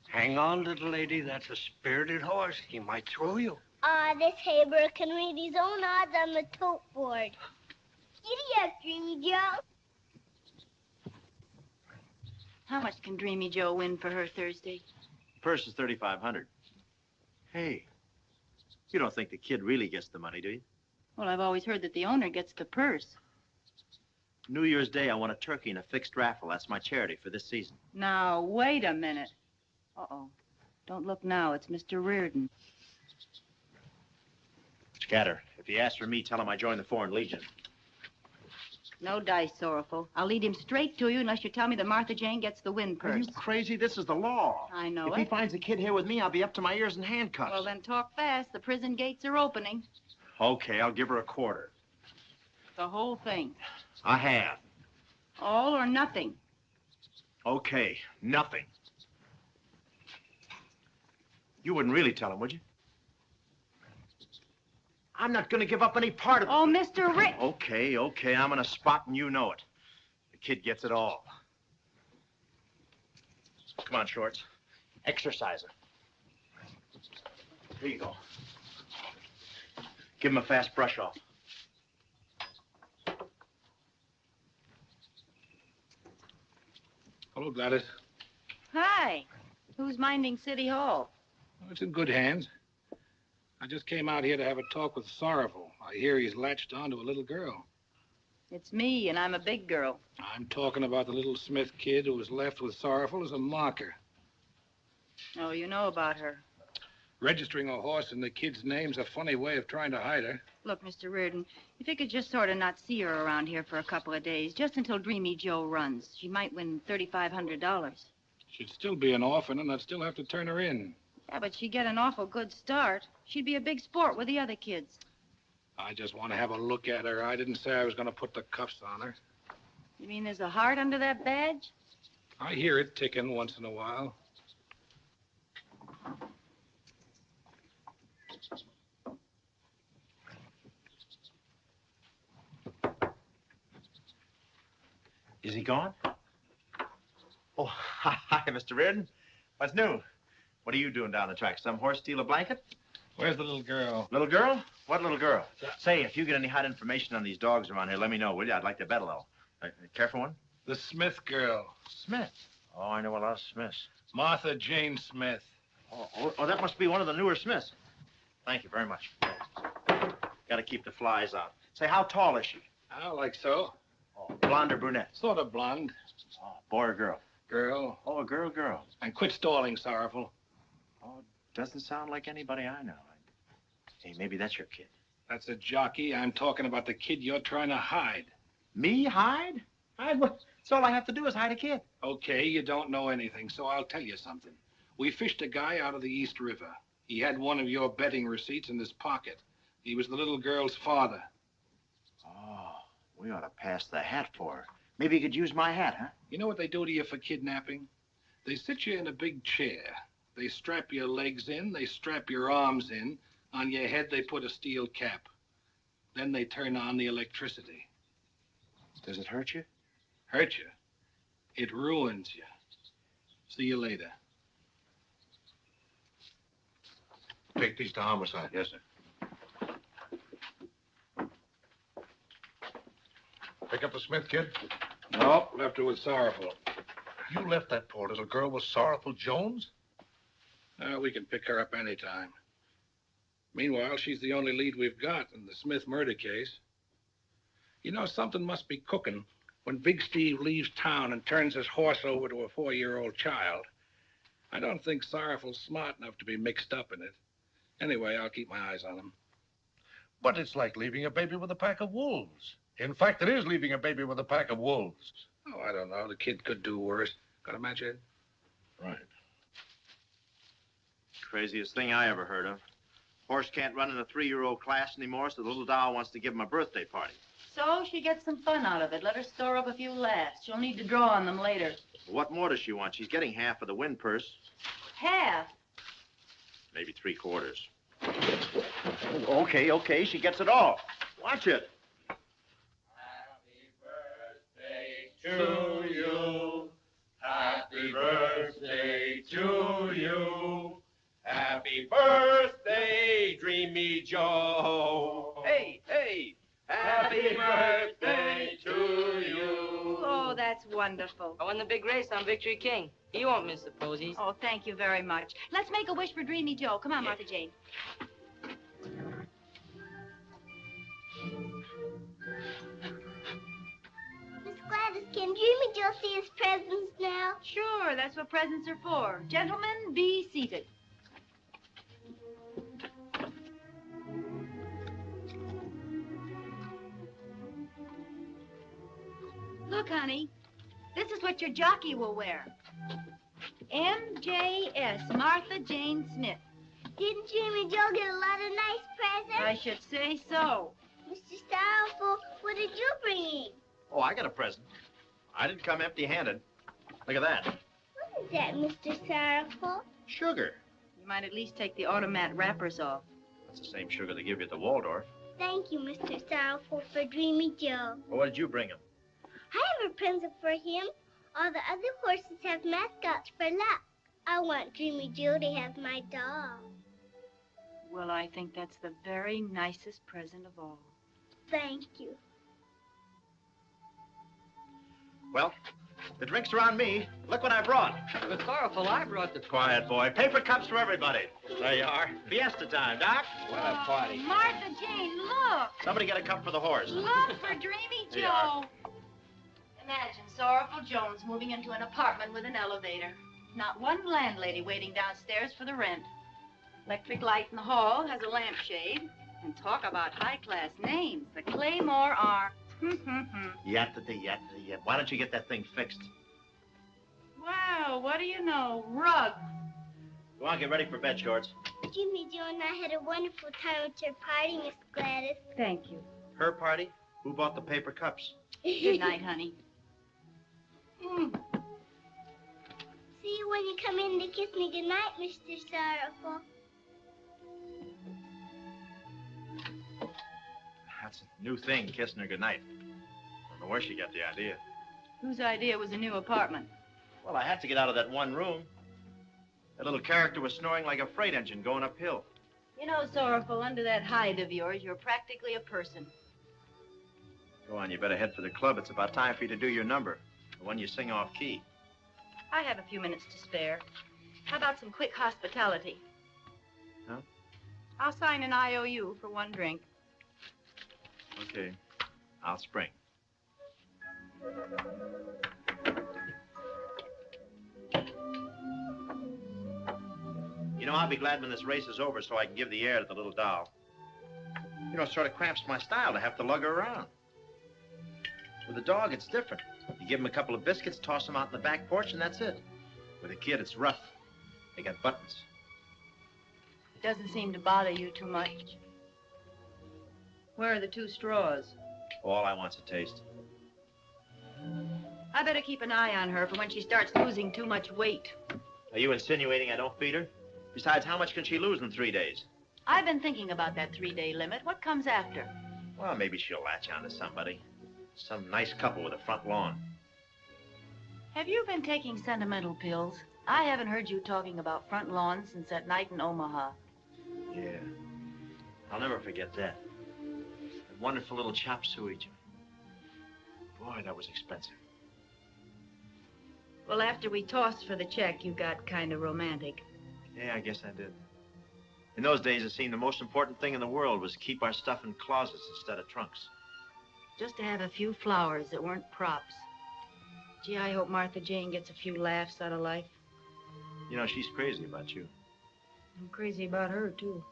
Hang on, little lady. That's a spirited horse. He might throw you. This hayber can read his own odds on the tote board. Giddy up, Dreamy Joe. How much can Dreamy Joe win for her Thursday? Purse is $3,500. Hey, you don't think the kid really gets the money, do you? Well, I've always heard that the owner gets the purse. New Year's Day, I won a turkey in a fixed raffle. That's my charity for this season. Now, wait a minute. Uh-oh. Don't look now. It's Mr. Reardon. Scatter. If he asks for me, tell him I joined the Foreign Legion. No dice, Sorrowful. I'll lead him straight to you unless you tell me that Martha Jane gets the win purse. Are you crazy? This is the law. I know If he finds the kid here with me, I'll be up to my ears in handcuffs. Well, then talk fast. The prison gates are opening. Okay, I'll give her a quarter. The whole thing. I have. All or nothing. Okay, nothing. You wouldn't really tell him, would you? I'm not going to give up any part of it. Oh, Mr. Rick. Okay, I'm on a spot and you know it. The kid gets it all. Come on, Shorts. Exercise her. Here you go. Give him a fast brush off. Hello, Gladys. Hi. Who's minding City Hall? Oh, it's in good hands. I just came out here to have a talk with Sorrowful. I hear he's latched on to a little girl. It's me, and I'm a big girl. I'm talking about the little Smith kid who was left with Sorrowful as a marker. Oh, you know about her. Registering a horse in the kid's name's a funny way of trying to hide her. Look, Mr. Reardon, if you could just sort of not see her around here for a couple of days, just until Dreamy Joe runs, she might win $3,500. She'd still be an orphan, and I'd still have to turn her in. Yeah, but she'd get an awful good start. She'd be a big sport with the other kids. I just want to have a look at her. I didn't say I was going to put the cuffs on her. You mean there's a heart under that badge? I hear it ticking once in a while. Is he gone? Oh, hi, Mr. Reardon. What's new? What are you doing down the track? Some horse steal a blanket? Where's the little girl? Little girl? What little girl? Say, if you get any hot information on these dogs around here, let me know, will you? I'd like to bet a little. Care for one? The Smith girl. Smith? Oh, I know a lot of Smiths. Martha Jane Smith. Oh, that must be one of the newer Smiths. Thank you very much. Got to keep the flies out. Say, how tall is she? I like so. Oh, blonde or brunette? Sort of blonde. Oh, boy or girl? Girl. Oh, a girl. And quit stalling, Sorrowful. Oh, doesn't sound like anybody I know. Hey, maybe that's your kid. That's a jockey. I'm talking about the kid you're trying to hide. Me hide? Hide what? That's all I have to do is hide a kid. Okay, you don't know anything, so I'll tell you something. We fished a guy out of the East River. He had one of your betting receipts in his pocket. He was the little girl's father. Oh, we ought to pass the hat for her. Maybe you could use my hat, huh? You know what they do to you for kidnapping? They sit you in a big chair. They strap your legs in, they strap your arms in. On your head, they put a steel cap. Then they turn on the electricity. Does it hurt you? Hurt you? It ruins you. See you later. Take these to homicide. Yes, sir. Pick up the Smith kid? No, left her with Sorrowful. You left that poor little girl with Sorrowful Jones? We can pick her up anytime. Meanwhile, she's the only lead we've got in the Smith murder case. You know, something must be cooking when Big Steve leaves town and turns his horse over to a 4-year-old child. I don't think Sorrowful's smart enough to be mixed up in it. Anyway, I'll keep my eyes on him. But it's like leaving a baby with a pack of wolves. In fact, it is leaving a baby with a pack of wolves. Oh, I don't know. The kid could do worse. Got a match, Ed? Right. Craziest thing I ever heard of. Horse can't run in a 3-year-old class anymore, so the little doll wants to give him a birthday party. So she gets some fun out of it. Let her store up a few laughs. She'll need to draw on them later. What more does she want? She's getting half of the win purse. Half? Maybe 3/4. Okay, she gets it all. Watch it. To you, happy birthday to you, happy birthday, Dreamy Joe. Hey, happy birthday to you. Oh, that's wonderful. I won the big race on Victory King. He won't miss the posies. Oh, thank you very much. Let's make a wish for Dreamy Joe. Come on, Martha Jane. Gladys, can Dreamy Joe see his presents now? Sure, that's what presents are for. Gentlemen, be seated. Look, honey, this is what your jockey will wear. MJS, Martha Jane Smith. Didn't Dreamy Joe get a lot of nice presents? I should say so. Mr. Sorrowful, what did you bring in? Oh, I got a present. I didn't come empty-handed. Look at that. What is that, Mr. Sorrowful? Sugar. You might at least take the automat wrappers off. That's the same sugar they give you at the Waldorf. Thank you, Mr. Sorrowful, for Dreamy Joe. Well, what did you bring him? I have a present for him. All the other horses have mascots for luck. I want Dreamy Joe to have my doll. Well, I think that's the very nicest present of all. Thank you. Well, the drinks are on me. Look what I brought. But Sorrowful, I brought the... Quiet, boy. Paper cups for everybody. There you are. Fiesta time, Doc. What a party. Martha Jane, look. Somebody get a cup for the horse. Look for Dreamy There you Joe. are. Imagine Sorrowful Jones moving into an apartment with an elevator. Not one landlady waiting downstairs for the rent. Electric light in the hall has a lampshade. And talk about high-class names. The Claymore are... Yatta. Why don't you get that thing fixed? Wow, what do you know? Rug. Go on, get ready for bed, Shorts. Dreamy Joe and I had a wonderful time at your party, Miss Gladys. Thank you. Her party? Who bought the paper cups? Good night, honey. See you when you come in to kiss me goodnight, Mr. Sorrowful. That's a new thing, kissing her goodnight. I don't know where she got the idea. Whose idea was a new apartment? Well, I had to get out of that one room. That little character was snoring like a freight engine going uphill. You know, Sorrowful, under that hide of yours, you're practically a person. Go on, you better head for the club. It's about time for you to do your number. The one you sing off key. I have a few minutes to spare. How about some quick hospitality? Huh? I'll sign an IOU for one drink. Okay. I'll spring. You know, I'll be glad when this race is over so I can give the air to the little doll. You know, it sort of cramps my style to have to lug her around. With a dog, it's different. You give him a couple of biscuits, toss him out in the back porch, and that's it. With a kid, it's rough. They got buttons. It doesn't seem to bother you too much. Where are the 2 straws? All I want's a taste. I better keep an eye on her for when she starts losing too much weight. Are you insinuating I don't feed her? Besides, how much can she lose in 3 days? I've been thinking about that 3-day limit. What comes after? Well, maybe she'll latch on to somebody. Some nice couple with a front lawn. Have you been taking sentimental pills? I haven't heard you talking about front lawns since that night in Omaha. Yeah. I'll never forget that. That wonderful little chop suey joint. Boy, that was expensive. Well, after we tossed for the check, you got kind of romantic. Yeah, I guess I did. In those days, it seemed the most important thing in the world was to keep our stuff in closets instead of trunks. Just to have a few flowers that weren't props. Gee, I hope Martha Jane gets a few laughs out of life. You know, she's crazy about you. I'm crazy about her, too.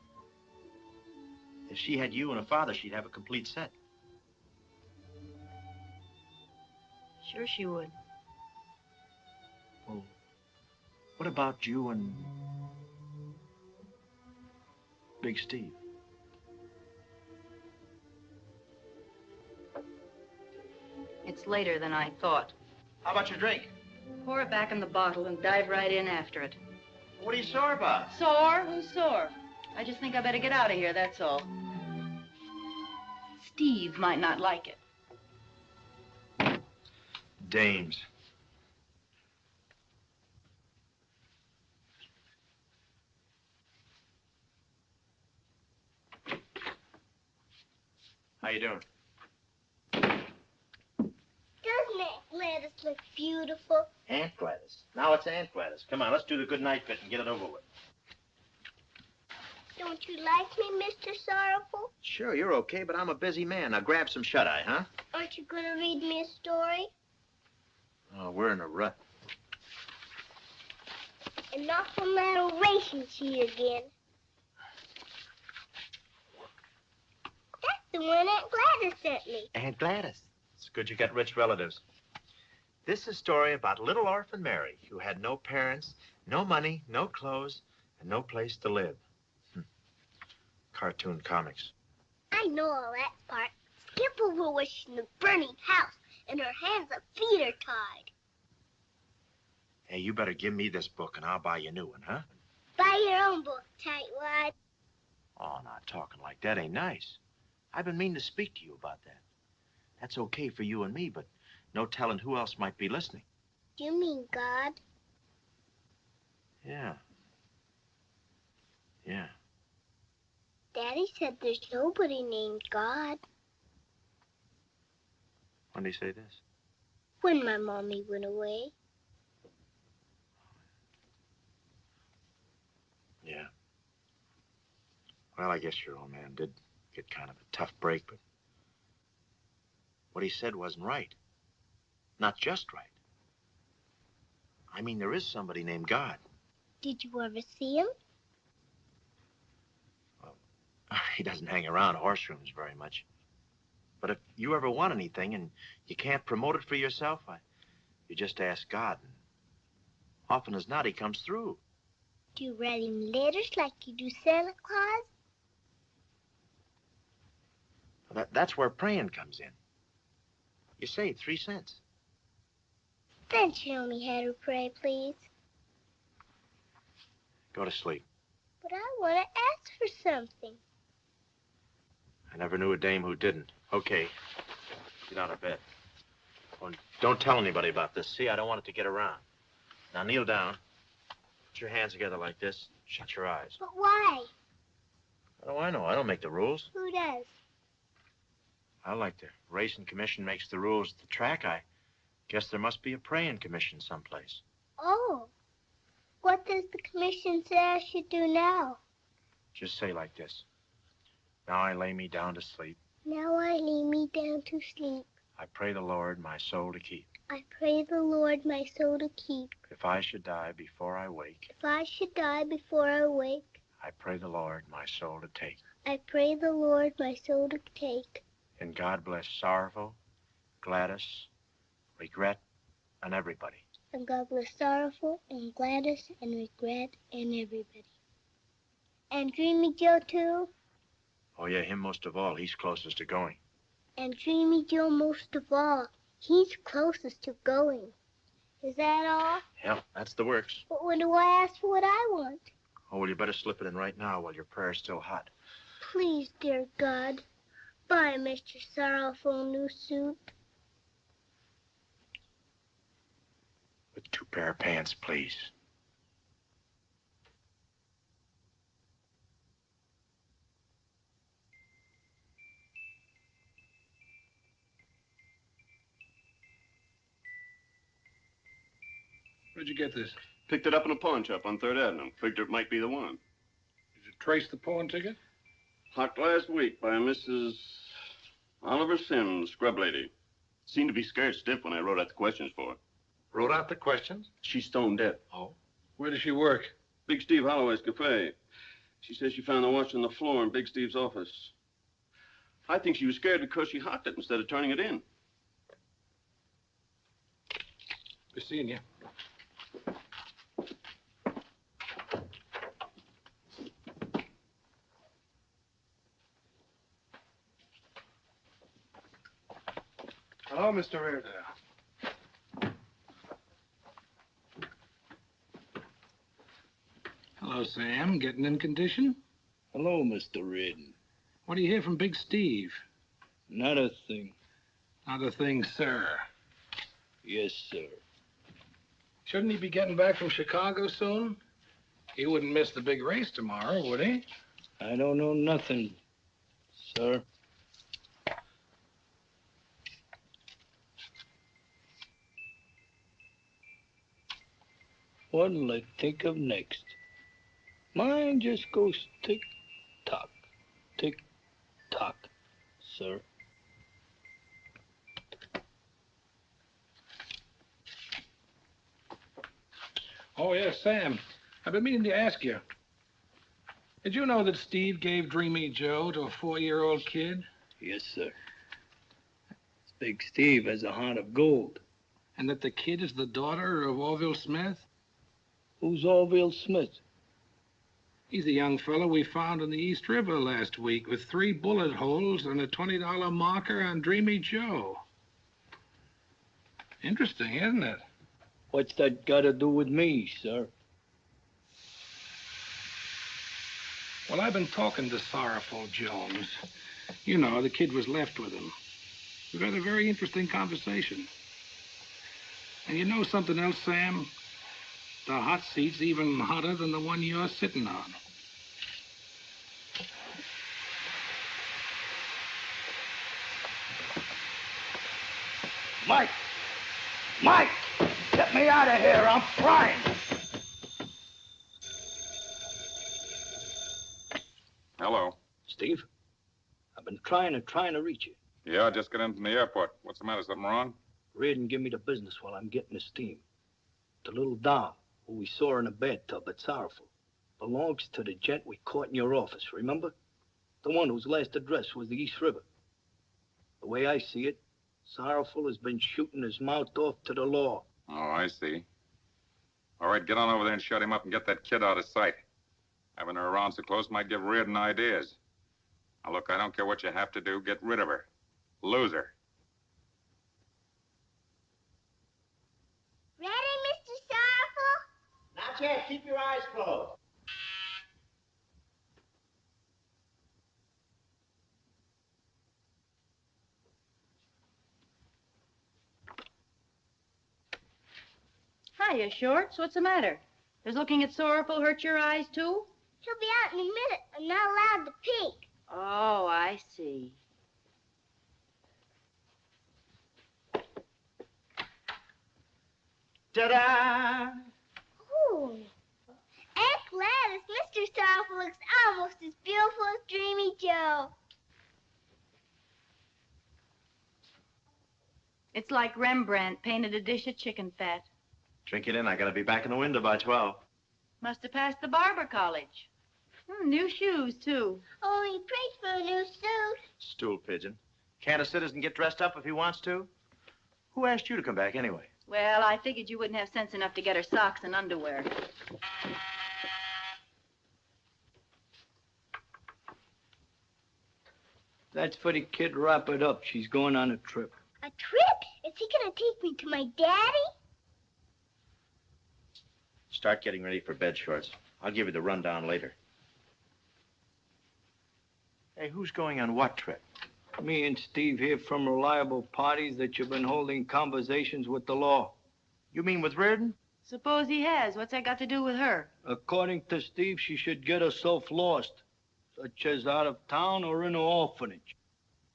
If she had you and a father, she'd have a complete set. Sure she would. Well, what about you and Big Steve? It's later than I thought. How about your drink? Pour it back in the bottle and dive right in after it. What are you sore about? Sore? Who's sore? I just think I better get out of here, that's all. Steve might not like it. Dames. How you doing? Doesn't Aunt Gladys look beautiful? Aunt Gladys. Now it's Aunt Gladys. Come on, let's do the good night bit and get it over with. Don't you like me, Mr. Sorrowful? Sure, you're okay, but I'm a busy man. Now grab some shut-eye, huh? Aren't you going to read me a story? Oh, we're in a rut. And not from that oration sheet again. That's the one Aunt Gladys sent me. Aunt Gladys. It's good you got rich relatives. This is a story about little orphan Mary, who had no parents, no money, no clothes, and no place to live. Cartoon comics. I know all that part. Skip over was in the burning house, and her hands and feet are tied. Hey, you better give me this book, and I'll buy you a new one, huh? Buy your own book, tightwad. Oh, not talking like that ain't nice. I've been meaning to speak to you about that. That's okay for you and me, but no telling who else might be listening. Do you mean God? Yeah. Yeah. Daddy said there's nobody named God. When did he say this? When my mommy went away. Yeah. Well, I guess your old man did get kind of a tough break, but what he said wasn't right. Not just right. I mean, there is somebody named God. Did you ever see him? Well, he doesn't hang around horse rooms very much. But if you ever want anything and you can't promote it for yourself, you just ask God. And often as not, he comes through. Do you write him letters like you do Santa Claus? That's where praying comes in. You save 3 cents. Then show me how to pray, please. Go to sleep. But I want to ask for something. I never knew a dame who didn't. Okay, get out of bed. Oh, don't tell anybody about this. See, I don't want it to get around. Now kneel down. Put your hands together like this. Shut your eyes. But why? How do I know? I don't make the rules. Who does? I like the racing commission makes the rules at the track. I guess there must be a praying commission someplace. Oh. What does the commission say I should do now? Just say like this. Now I lay me down to sleep. Now I lay me down to sleep. I pray the Lord my soul to keep. I pray the Lord my soul to keep. If I should die before I wake, If I should die before I wake, I pray the Lord my soul to take. I pray the Lord my soul to take. And God bless Sorrowful, Gladys, Regret, and everybody. And God bless Sorrowful and Gladys and Regret and everybody. And Dreamy Joe too. Oh yeah, him most of all. He's closest to going. And Dreamy Joe most of all. He's closest to going. Is that all? Yeah, that's the works. But when do I ask for what I want? Oh, well, you better slip it in right now while your prayer's still hot. Please, dear God, buy Mr. Sorrowful a new suit. With 2 pair of pants, please. Where'd you get this? Picked it up in a pawn shop on 3rd Avenue. Figured it might be the one. Did you trace the pawn ticket? Hocked last week by Mrs. Oliver Sims, scrub lady. Seemed to be scared stiff when I wrote out the questions for her. Wrote out the questions? She's stone dead. Oh. Where does she work? Big Steve Holloway's cafe. She says she found the watch on the floor in Big Steve's office. I think she was scared because she hocked it instead of turning it in. Good seeing you. Hello, Mr. Reardon. Hello, Sam. Getting in condition? Hello, Mr. Reardon. What do you hear from Big Steve? Not a thing. Not a thing, sir. Yes, sir. Shouldn't he be getting back from Chicago soon? He wouldn't miss the big race tomorrow, would he? I don't know nothing, sir. What'll I think of next? Mine just goes tick-tock, tick-tock, sir. Oh, yes, Sam. I've been meaning to ask you. Did you know that Steve gave Dreamy Joe to a 4-year-old kid? Yes, sir. Big Steve has a heart of gold. And that the kid is the daughter of Orville Smith? Who's Orville Smith? He's the young fellow we found in the East River last week with 3 bullet holes and a $20 marker on Dreamy Joe. Interesting, isn't it? What's that got to do with me, sir? Well, I've been talking to Sorrowful Jones. You know, the kid was left with him. We've had a very interesting conversation. And you know something else, Sam? The hot seat's even hotter than the one you're sitting on. Mike! Mike! Get me out of here! I'm frying! Hello. Steve, I've been trying to reach you. Yeah, just got in from the airport. What's the matter? Something wrong? Reardon, give me the business while I'm getting the steam. The little doll who we saw in a bathtub at Sorrowful belongs to the gent we caught in your office, remember? The one whose last address was the East River. The way I see it, Sorrowful has been shooting his mouth off to the law. Oh, I see. All right, get on over there and shut him up and get that kid out of sight. Having her around so close might give Reardon ideas. Now, look, I don't care what you have to do. Get rid of her. Lose her. Ready, Mr. Sorrowful? Not yet. Keep your eyes closed. Hiya, Shorts. What's the matter? Does looking at Sorrowful hurt your eyes, too? He'll be out in a minute. I'm not allowed to peek. Oh, I see. Ta-da! Ooh. Aunt Gladys, Mr. Sorrowful looks almost as beautiful as Dreamy Joe. It's like Rembrandt painted a dish of chicken fat. Drink it in. I gotta be back in the window by 12. Must have passed the barber college. New shoes, too. Oh, he prayed for a new suit. Stool pigeon. Can't a citizen get dressed up if he wants to? Who asked you to come back anyway? Well, I figured you wouldn't have sense enough to get her socks and underwear. That's for the kid. Wrap it up. She's going on a trip. A trip? Is he gonna take me to my daddy? Start getting ready for bed shorts. I'll give you the rundown later. Hey, who's going on what trip? Me and Steve hear from reliable parties that you've been holding conversations with the law. You mean with Reardon? Suppose he has. What's that got to do with her? According to Steve, she should get herself lost, such as out of town or in an orphanage.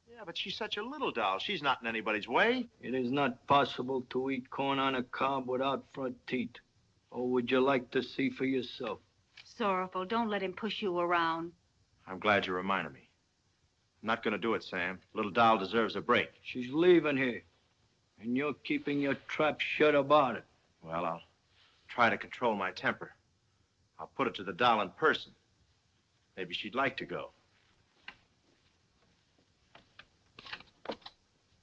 Yeah, but she's such a little doll. She's not in anybody's way. It is not possible to eat corn on a cob without front teeth. Or would you like to see for yourself? Sorrowful, don't let him push you around. I'm glad you reminded me. I'm not going to do it, Sam. Little doll deserves a break. She's leaving here, and you're keeping your trap shut about it. Well, I'll try to control my temper. I'll put it to the doll in person. Maybe she'd like to go.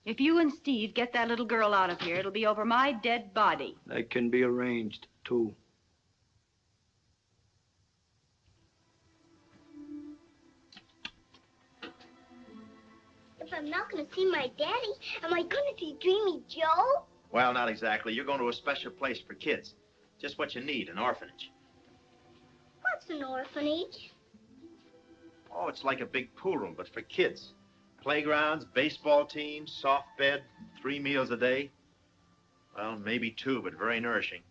If you and Steve get that little girl out of here, it'll be over my dead body. That can be arranged, too. If I'm not gonna see my daddy, am I gonna see Dreamy Joe? Well, not exactly. You're going to a special place for kids. Just what you need, an orphanage. What's an orphanage? Oh, it's like a big pool room, but for kids. Playgrounds, baseball teams, soft bed, 3 meals a day. Well, maybe 2, but very nourishing.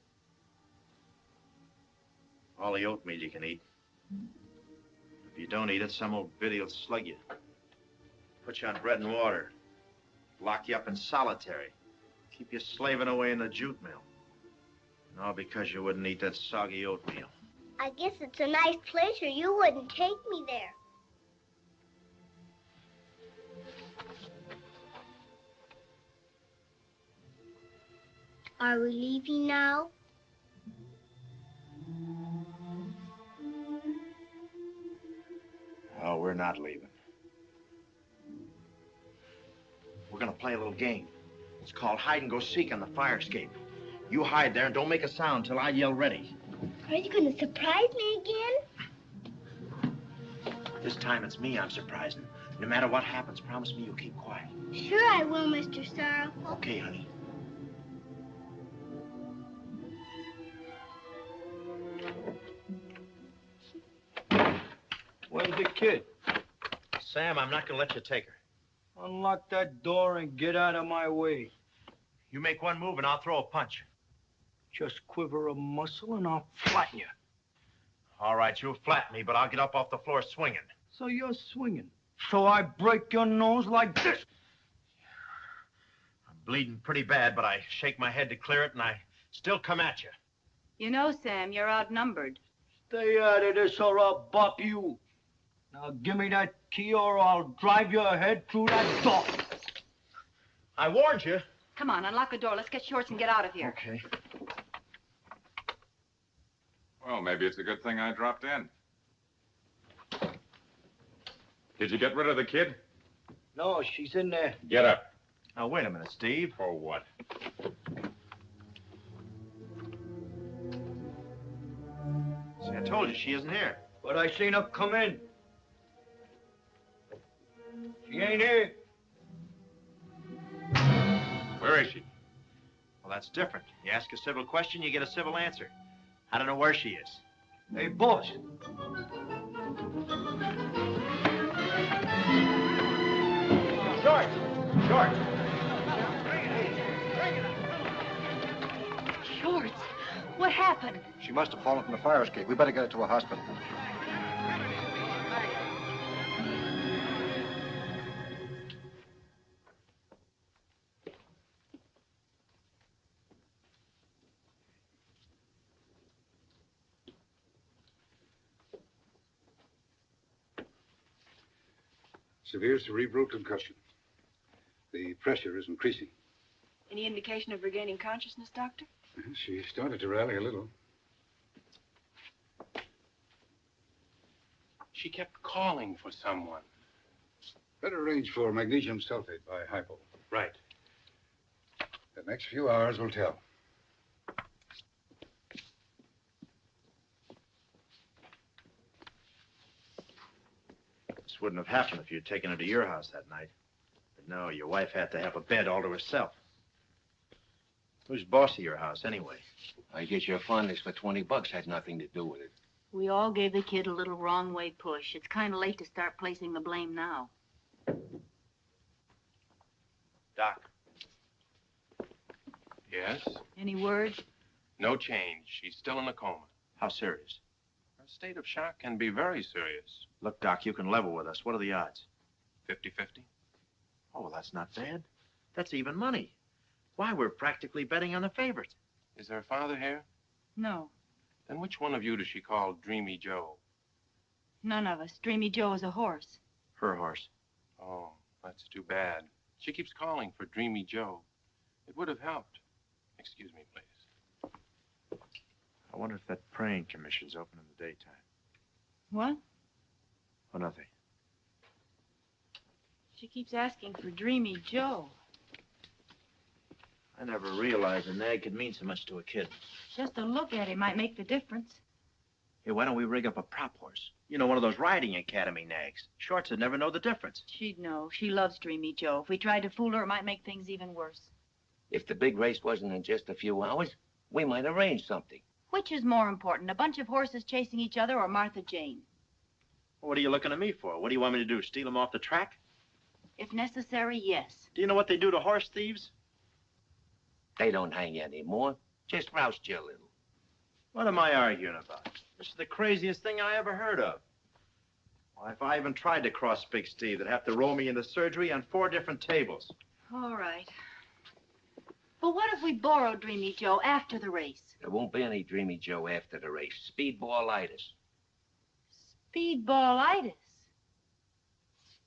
All the oatmeal you can eat. If you don't eat it, some old biddy will slug you. Put you on bread and water. Lock you up in solitary. Keep you slaving away in the jute mill. And all because you wouldn't eat that soggy oatmeal. I guess it's a nice place or you wouldn't take me there. Are we leaving now? Oh, we're not leaving. We're gonna play a little game. It's called hide and go seek on the fire escape. You hide there and don't make a sound till I yell ready. Are you gonna surprise me again? This time it's me I'm surprising. No matter what happens, promise me you'll keep quiet. Sure I will, Mr. Sorrowful. Okay, honey. Where's the kid? Sam, I'm not gonna let you take her. Unlock that door and get out of my way. You make one move and I'll throw a punch. Just quiver a muscle and I'll flatten you. All right, you'll flatten me, but I'll get up off the floor swinging. So you're swinging. So I break your nose like this. I'm bleeding pretty bad, but I shake my head to clear it and I still come at you. You know, Sam, you're outnumbered. Stay out of this or I'll bop you. Now give me that key or I'll drive your head through that door. I warned you. Come on, unlock the door. Let's get shorts and get out of here. Okay. Well, maybe it's a good thing I dropped in. Did you get rid of the kid? No, she's in there. Get up. Now, wait a minute, Steve. For what? See, I told you she isn't here. But I seen her come in. She ain't here. Where is she? Well, that's different. You ask a civil question, you get a civil answer. I don't know where she is. Hey, boss. Short! Shorts? What happened? She must have fallen from the fire escape. We better get her to a hospital. Severe cerebral concussion. The pressure is increasing. Any indication of regaining consciousness, Doctor? She started to rally a little. She kept calling for someone. Better arrange for magnesium sulfate by hypo. Right. The next few hours will tell. This wouldn't have happened if you'd taken her to your house that night. But no, your wife had to have a bed all to herself. Who's boss of your house, anyway? I guess your fondness for $20 had nothing to do with it. We all gave the kid a little wrong way push. It's kind of late to start placing the blame now. Doc. Yes? Any word? No change. She's still in a coma. How serious? Her state of shock can be very serious. Look, Doc, you can level with us. What are the odds? 50-50. Oh, well, that's not bad. That's even money. Why, we're practically betting on the favorite. Is her father here? No, Then which one of you does she call Dreamy Joe? none of us. Dreamy Joe is a horse. Her horse. Oh, that's too bad. She keeps calling for Dreamy Joe. It would have helped. Excuse me, please. I wonder if that praying commission's open in the daytime. What? Oh, nothing. She keeps asking for Dreamy Joe. I never realized a nag could mean so much to a kid. Just a look at him might make the difference. Hey, why don't we rig up a prop horse? You know, one of those riding academy nags. Shorts would never know the difference. She'd know. She loves Dreamy Joe. If we tried to fool her, it might make things even worse. If the big race wasn't in just a few hours, we might arrange something. Which is more important, a bunch of horses chasing each other or Martha Jane? Well, what are you looking at me for? What do you want me to do, steal them off the track? If necessary, yes. Do you know what they do to horse thieves? They don't hang you anymore. Just roust you a little. What am I arguing about? This is the craziest thing I ever heard of. Why, if I even tried to cross Big Steve, they'd have to roll me into surgery on 4 different tables. All right. But what if we borrow Dreamy Joe after the race? There won't be any Dreamy Joe after the race. Speedballitis. Speedballitis?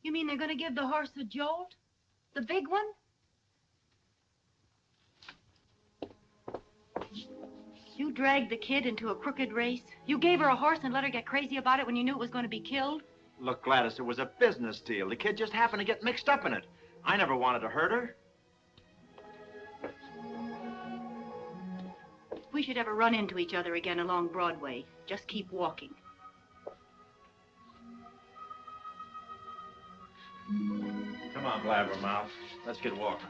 You mean they're going to give the horse a jolt? The big one? You dragged the kid into a crooked race? You gave her a horse and let her get crazy about it when you knew it was going to be killed? Look, Gladys, it was a business deal. The kid just happened to get mixed up in it. I never wanted to hurt her. If we should ever run into each other again along Broadway, just keep walking. Come on, Blabbermouth. Let's get walking.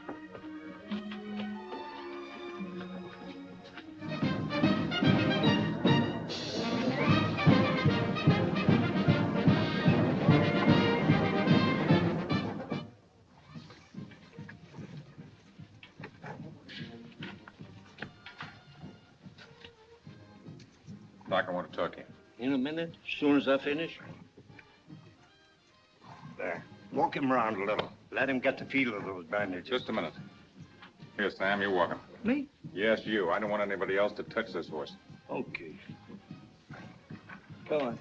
Doc, I want to talk to you. In a minute, as soon as I finish. There. Walk him around a little. Let him get the feel of those bandages. Just a minute. Here, Sam, you walk him. Me? Yes, you. I don't want anybody else to touch this horse. Okay. Come on.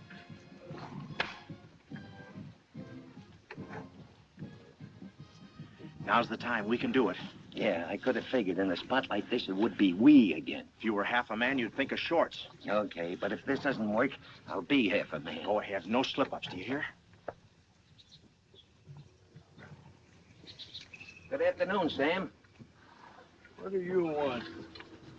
Now's the time. We can do it. Yeah, I could have figured in a spot like this, it would be we again. If you were half a man, you'd think of shorts. Okay, but if this doesn't work, I'll be half a man. Go ahead. No slip-ups, do you hear? Good afternoon, Sam. What do you want?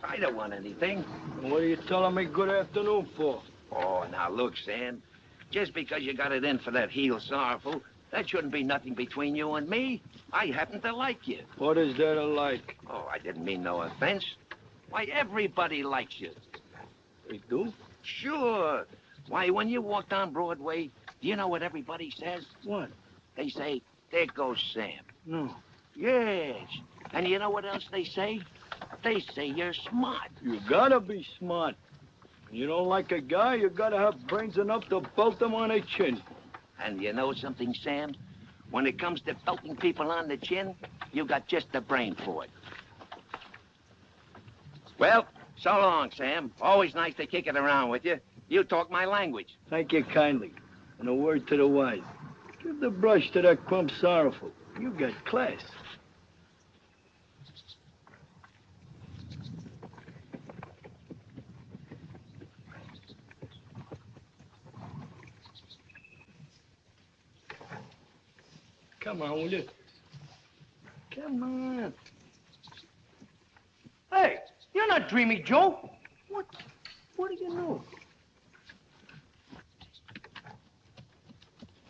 I don't want anything. What are you telling me good afternoon for? Oh, now look, Sam. Just because you got it in for that heel Sorrowful, that shouldn't be nothing between you and me. I happen to like you. What is there to like? Oh, I didn't mean no offense. Why, everybody likes you. They do? Sure. Why, when you walk down Broadway, do you know what everybody says? What? They say, there goes Sam. No. Yes. And you know what else they say? They say you're smart. You gotta be smart. When you don't like a guy, you gotta have brains enough to belt him on a chin. And you know something, Sam? When it comes to belting people on the chin, you got just the brain for it. Well, so long, Sam. Always nice to kick it around with you. You talk my language. Thank you kindly. And a word to the wise. Give the brush to that crumb Sorrowful. You got class. Come on, will you? Come on. Hey, you're not Dreamy Joe. What do you know?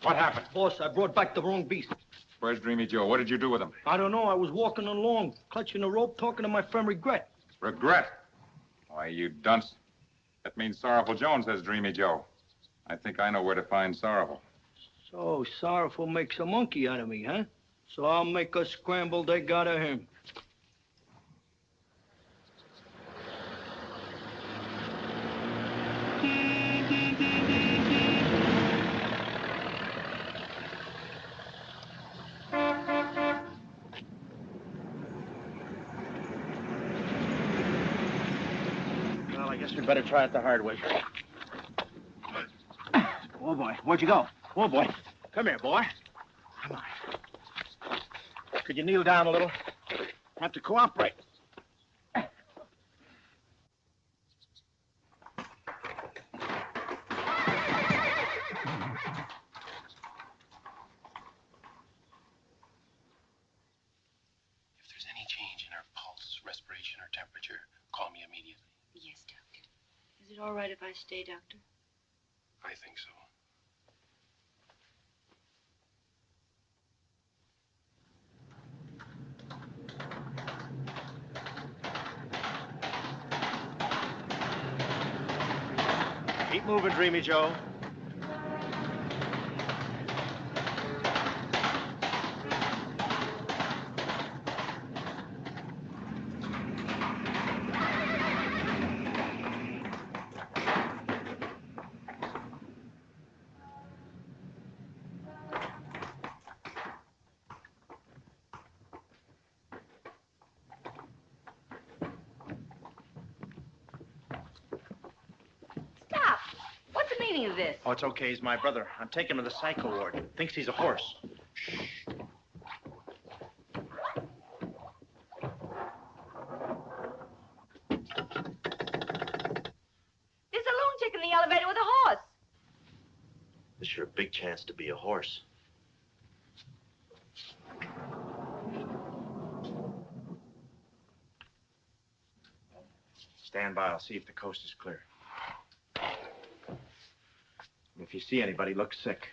What happened? Boss, I brought back the wrong beast. Where's Dreamy Joe? What did you do with him? I don't know. I was walking along, clutching the rope, talking to my friend Regret. Regret? Why, you dunce. That means Sorrowful Jones has Dreamy Joe. I think I know where to find Sorrowful. So Sorrowful makes a monkey out of me, huh? So I'll make a scramble they got of him. Well, I guess we better try it the hard way. Oh, boy. Where'd you go? Oh, boy. Come here, boy. Come on. Could you kneel down a little? Have to cooperate. If there's any change in her pulse, respiration, or temperature, call me immediately. Yes, Doctor. Is it all right if I stay, Doctor? I think so. Keep moving, Dreamy Joe. Stop! What's the meaning of this? Oh, it's okay. He's my brother. I'm taking him to the psycho ward. Thinks he's a horse. There's a lunatic in the elevator with a horse. This is your big chance to be a horse. Stand by. I'll see if the coast is clear. If you see anybody, look sick.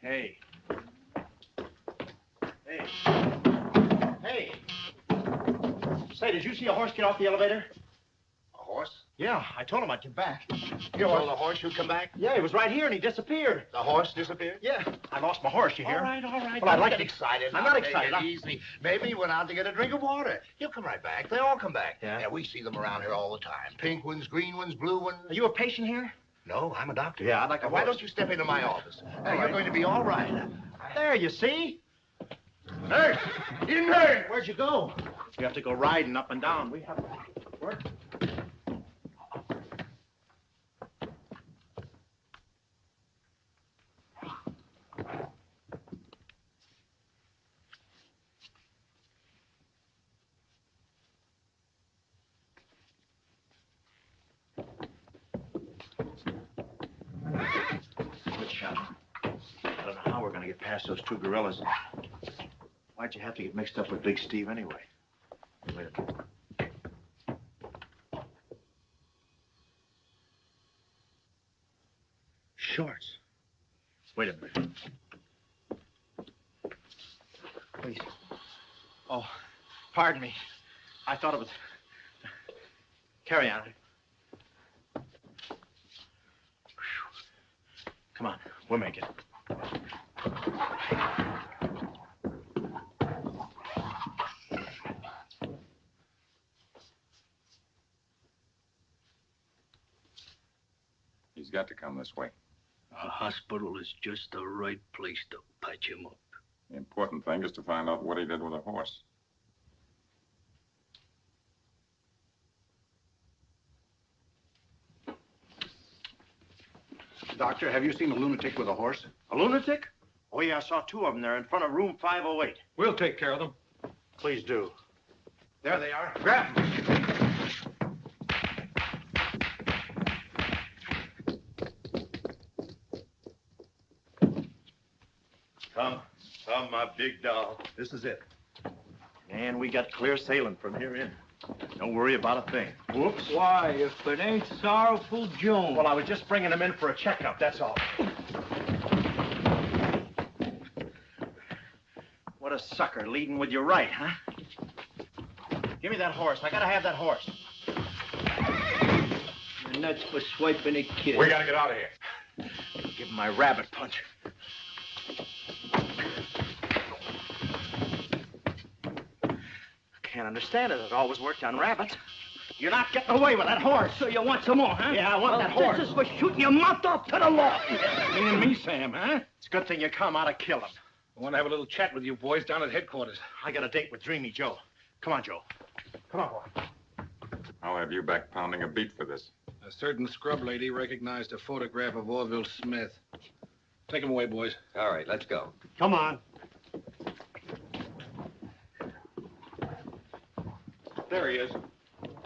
Hey. Hey. Hey. Say, did you see a horse get off the elevator? A horse? Yeah, I told him I'd get back. You told the horse you'd come back? Yeah, he was right here and he disappeared. The horse disappeared? Yeah, I lost my horse, you hear? All right. Well, I'd like Don't to... get excited. I'm Now, not take excited. it easy. Maybe he went out to get a drink of water. He'll come right back. They all come back. Yeah? we see them around here all the time. Pink ones, green ones, blue ones. Are you a patient here? No, I'm a doctor. Yeah, I'd like a Now, why horse. don't you step into my office? Now, All you're right. going to be all right. There, you see? Nurse! In nurse! Where'd you go? You have to go riding up and down. We have work. Good shot. I don't know how we're going to get past those two gorillas. Why'd you have to get mixed up with Big Steve anyway? Wait a minute. Shorts. Wait a minute. Please. Oh, pardon me. I thought it was Carry on. Come on, we'll make it. He's got to come this way. A hospital is just the right place to patch him up. The important thing is to find out what he did with the horse. Doctor, have you seen a lunatic with a horse? A lunatic? Oh, yeah, I saw two of them there in front of room 508. We'll take care of them. Please do. There they are. Grab them. Come, my big doll. This is it. And we got clear sailing from here in. Don't worry about a thing. Whoops. Why, if it ain't Sorrowful Jones. Well, I was just bringing him in for a checkup, that's all. What a sucker, leading with your right, huh? Give me that horse. I gotta have that horse. And that's for swiping a kid. We gotta get out of here. Give him my rabbit punch. I can't understand it. It always worked on rabbits. You're not getting away with that horse. So you want some more, huh? Yeah, I want that horse. This is for shooting your mouth off to the law. Me and me, Sam, huh? It's a good thing you come out to kill him. I want to have a little chat with you boys down at headquarters. I got a date with Dreamy Joe. Come on, Joe. Come on, boy. I'll have you back pounding a beat for this. A certain scrub lady recognized a photograph of Orville Smith. Take him away, boys. All right, let's go. Come on. There he is.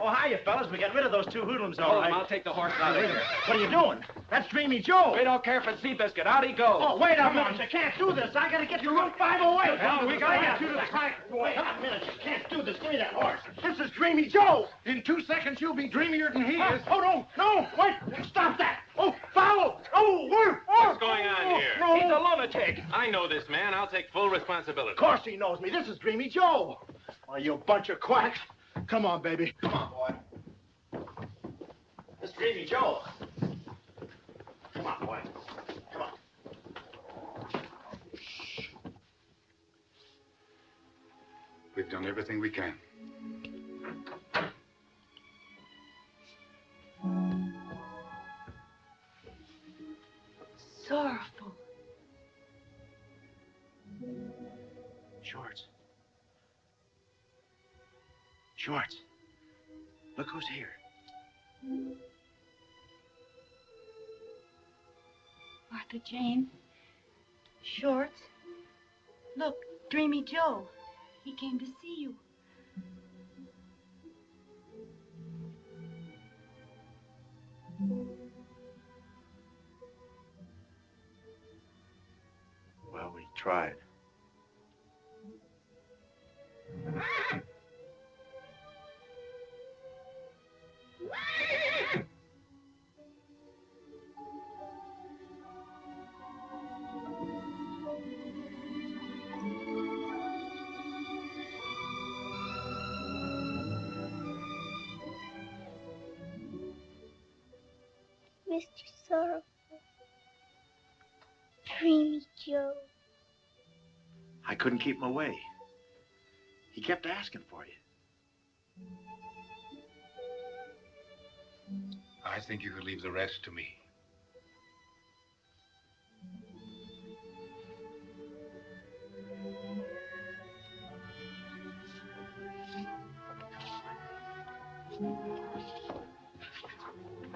Oh, hiya, fellas. We got rid of those two hoodlums, all Hold right. him, I'll take the horse out of here. What are you doing? That's Dreamy Joe. We don't care if it's Seabiscuit. Out he goes. Oh, wait a minute. You can't do this. I gotta get to room 508. Well, we gotta get you to the crack. Wait a minute. You can't do this. Give me that horse. This is Dreamy Joe. In 2 seconds, you'll be dreamier than he is. Oh, no. No. Wait. Stop that. Oh, follow. Oh, What's going on here? No. He's a lunatic. I know this man. I'll take full responsibility. Of course he knows me. This is Dreamy Joe. Oh, you bunch of quacks. Come on, baby. Come on, boy. This is Dreamy Joe. Come on, boy. Come on. We've done everything we can. Sorrowful. Shorts. Shorts. Look who's here. Martha Jane. Shorts. Look, Dreamy Joe. He came to see you. Well, we tried. Mr. Sorrowful. Dreamy Joe. I couldn't keep him away. He kept asking for you. I think you could leave the rest to me.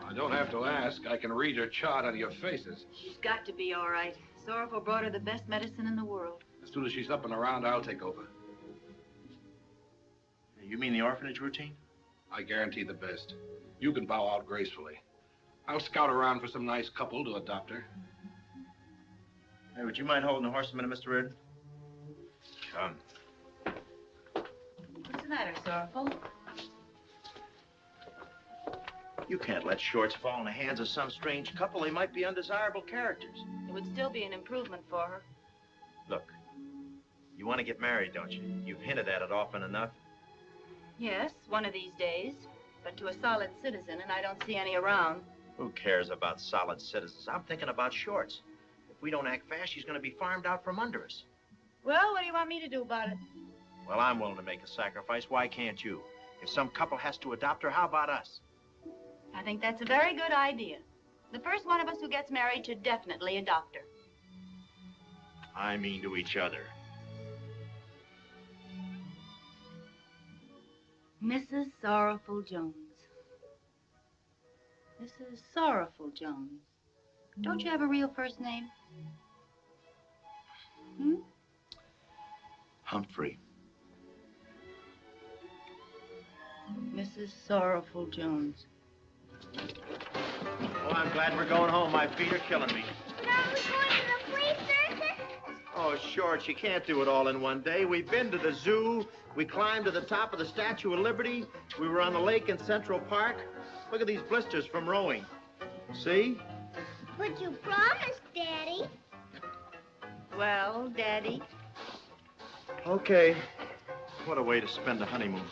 I don't have to ask. I can read your chart out of your faces. She's got to be all right. Sorrowful brought her the best medicine in the world. As soon as she's up and around, I'll take over. You mean the orphanage routine? I guarantee the best. You can bow out gracefully. I'll scout around for some nice couple to adopt her. Hey, would you mind holding the horse a minute, Mr. Reardon? Come. What's the matter, Sorrowful? You can't let Shorts fall in the hands of some strange couple. They might be undesirable characters. It would still be an improvement for her. Look, you want to get married, don't you? You've hinted at it often enough. Yes, one of these days. but to a solid citizen, and I don't see any around. Who cares about solid citizens? I'm thinking about Shorts. If we don't act fast, she's going to be farmed out from under us. Well, what do you want me to do about it? Well, I'm willing to make a sacrifice. Why can't you? If some couple has to adopt her, how about us? I think that's a very good idea. The first one of us who gets married should definitely adopt her. I mean to each other. Mrs. Sorrowful Jones. Mrs. Sorrowful Jones. Don't you have a real first name? Humphrey. Mrs. Sorrowful Jones. Oh, I'm glad we're going home. My feet are killing me. Now we're going to the flea circus? Oh, Shorts, you can't do it all in one day. We've been to the zoo. We climbed to the top of the Statue of Liberty. We were on the lake in Central Park. Look at these blisters from rowing. See? But you promised, Daddy. Well, Daddy. Okay. What a way to spend a honeymoon.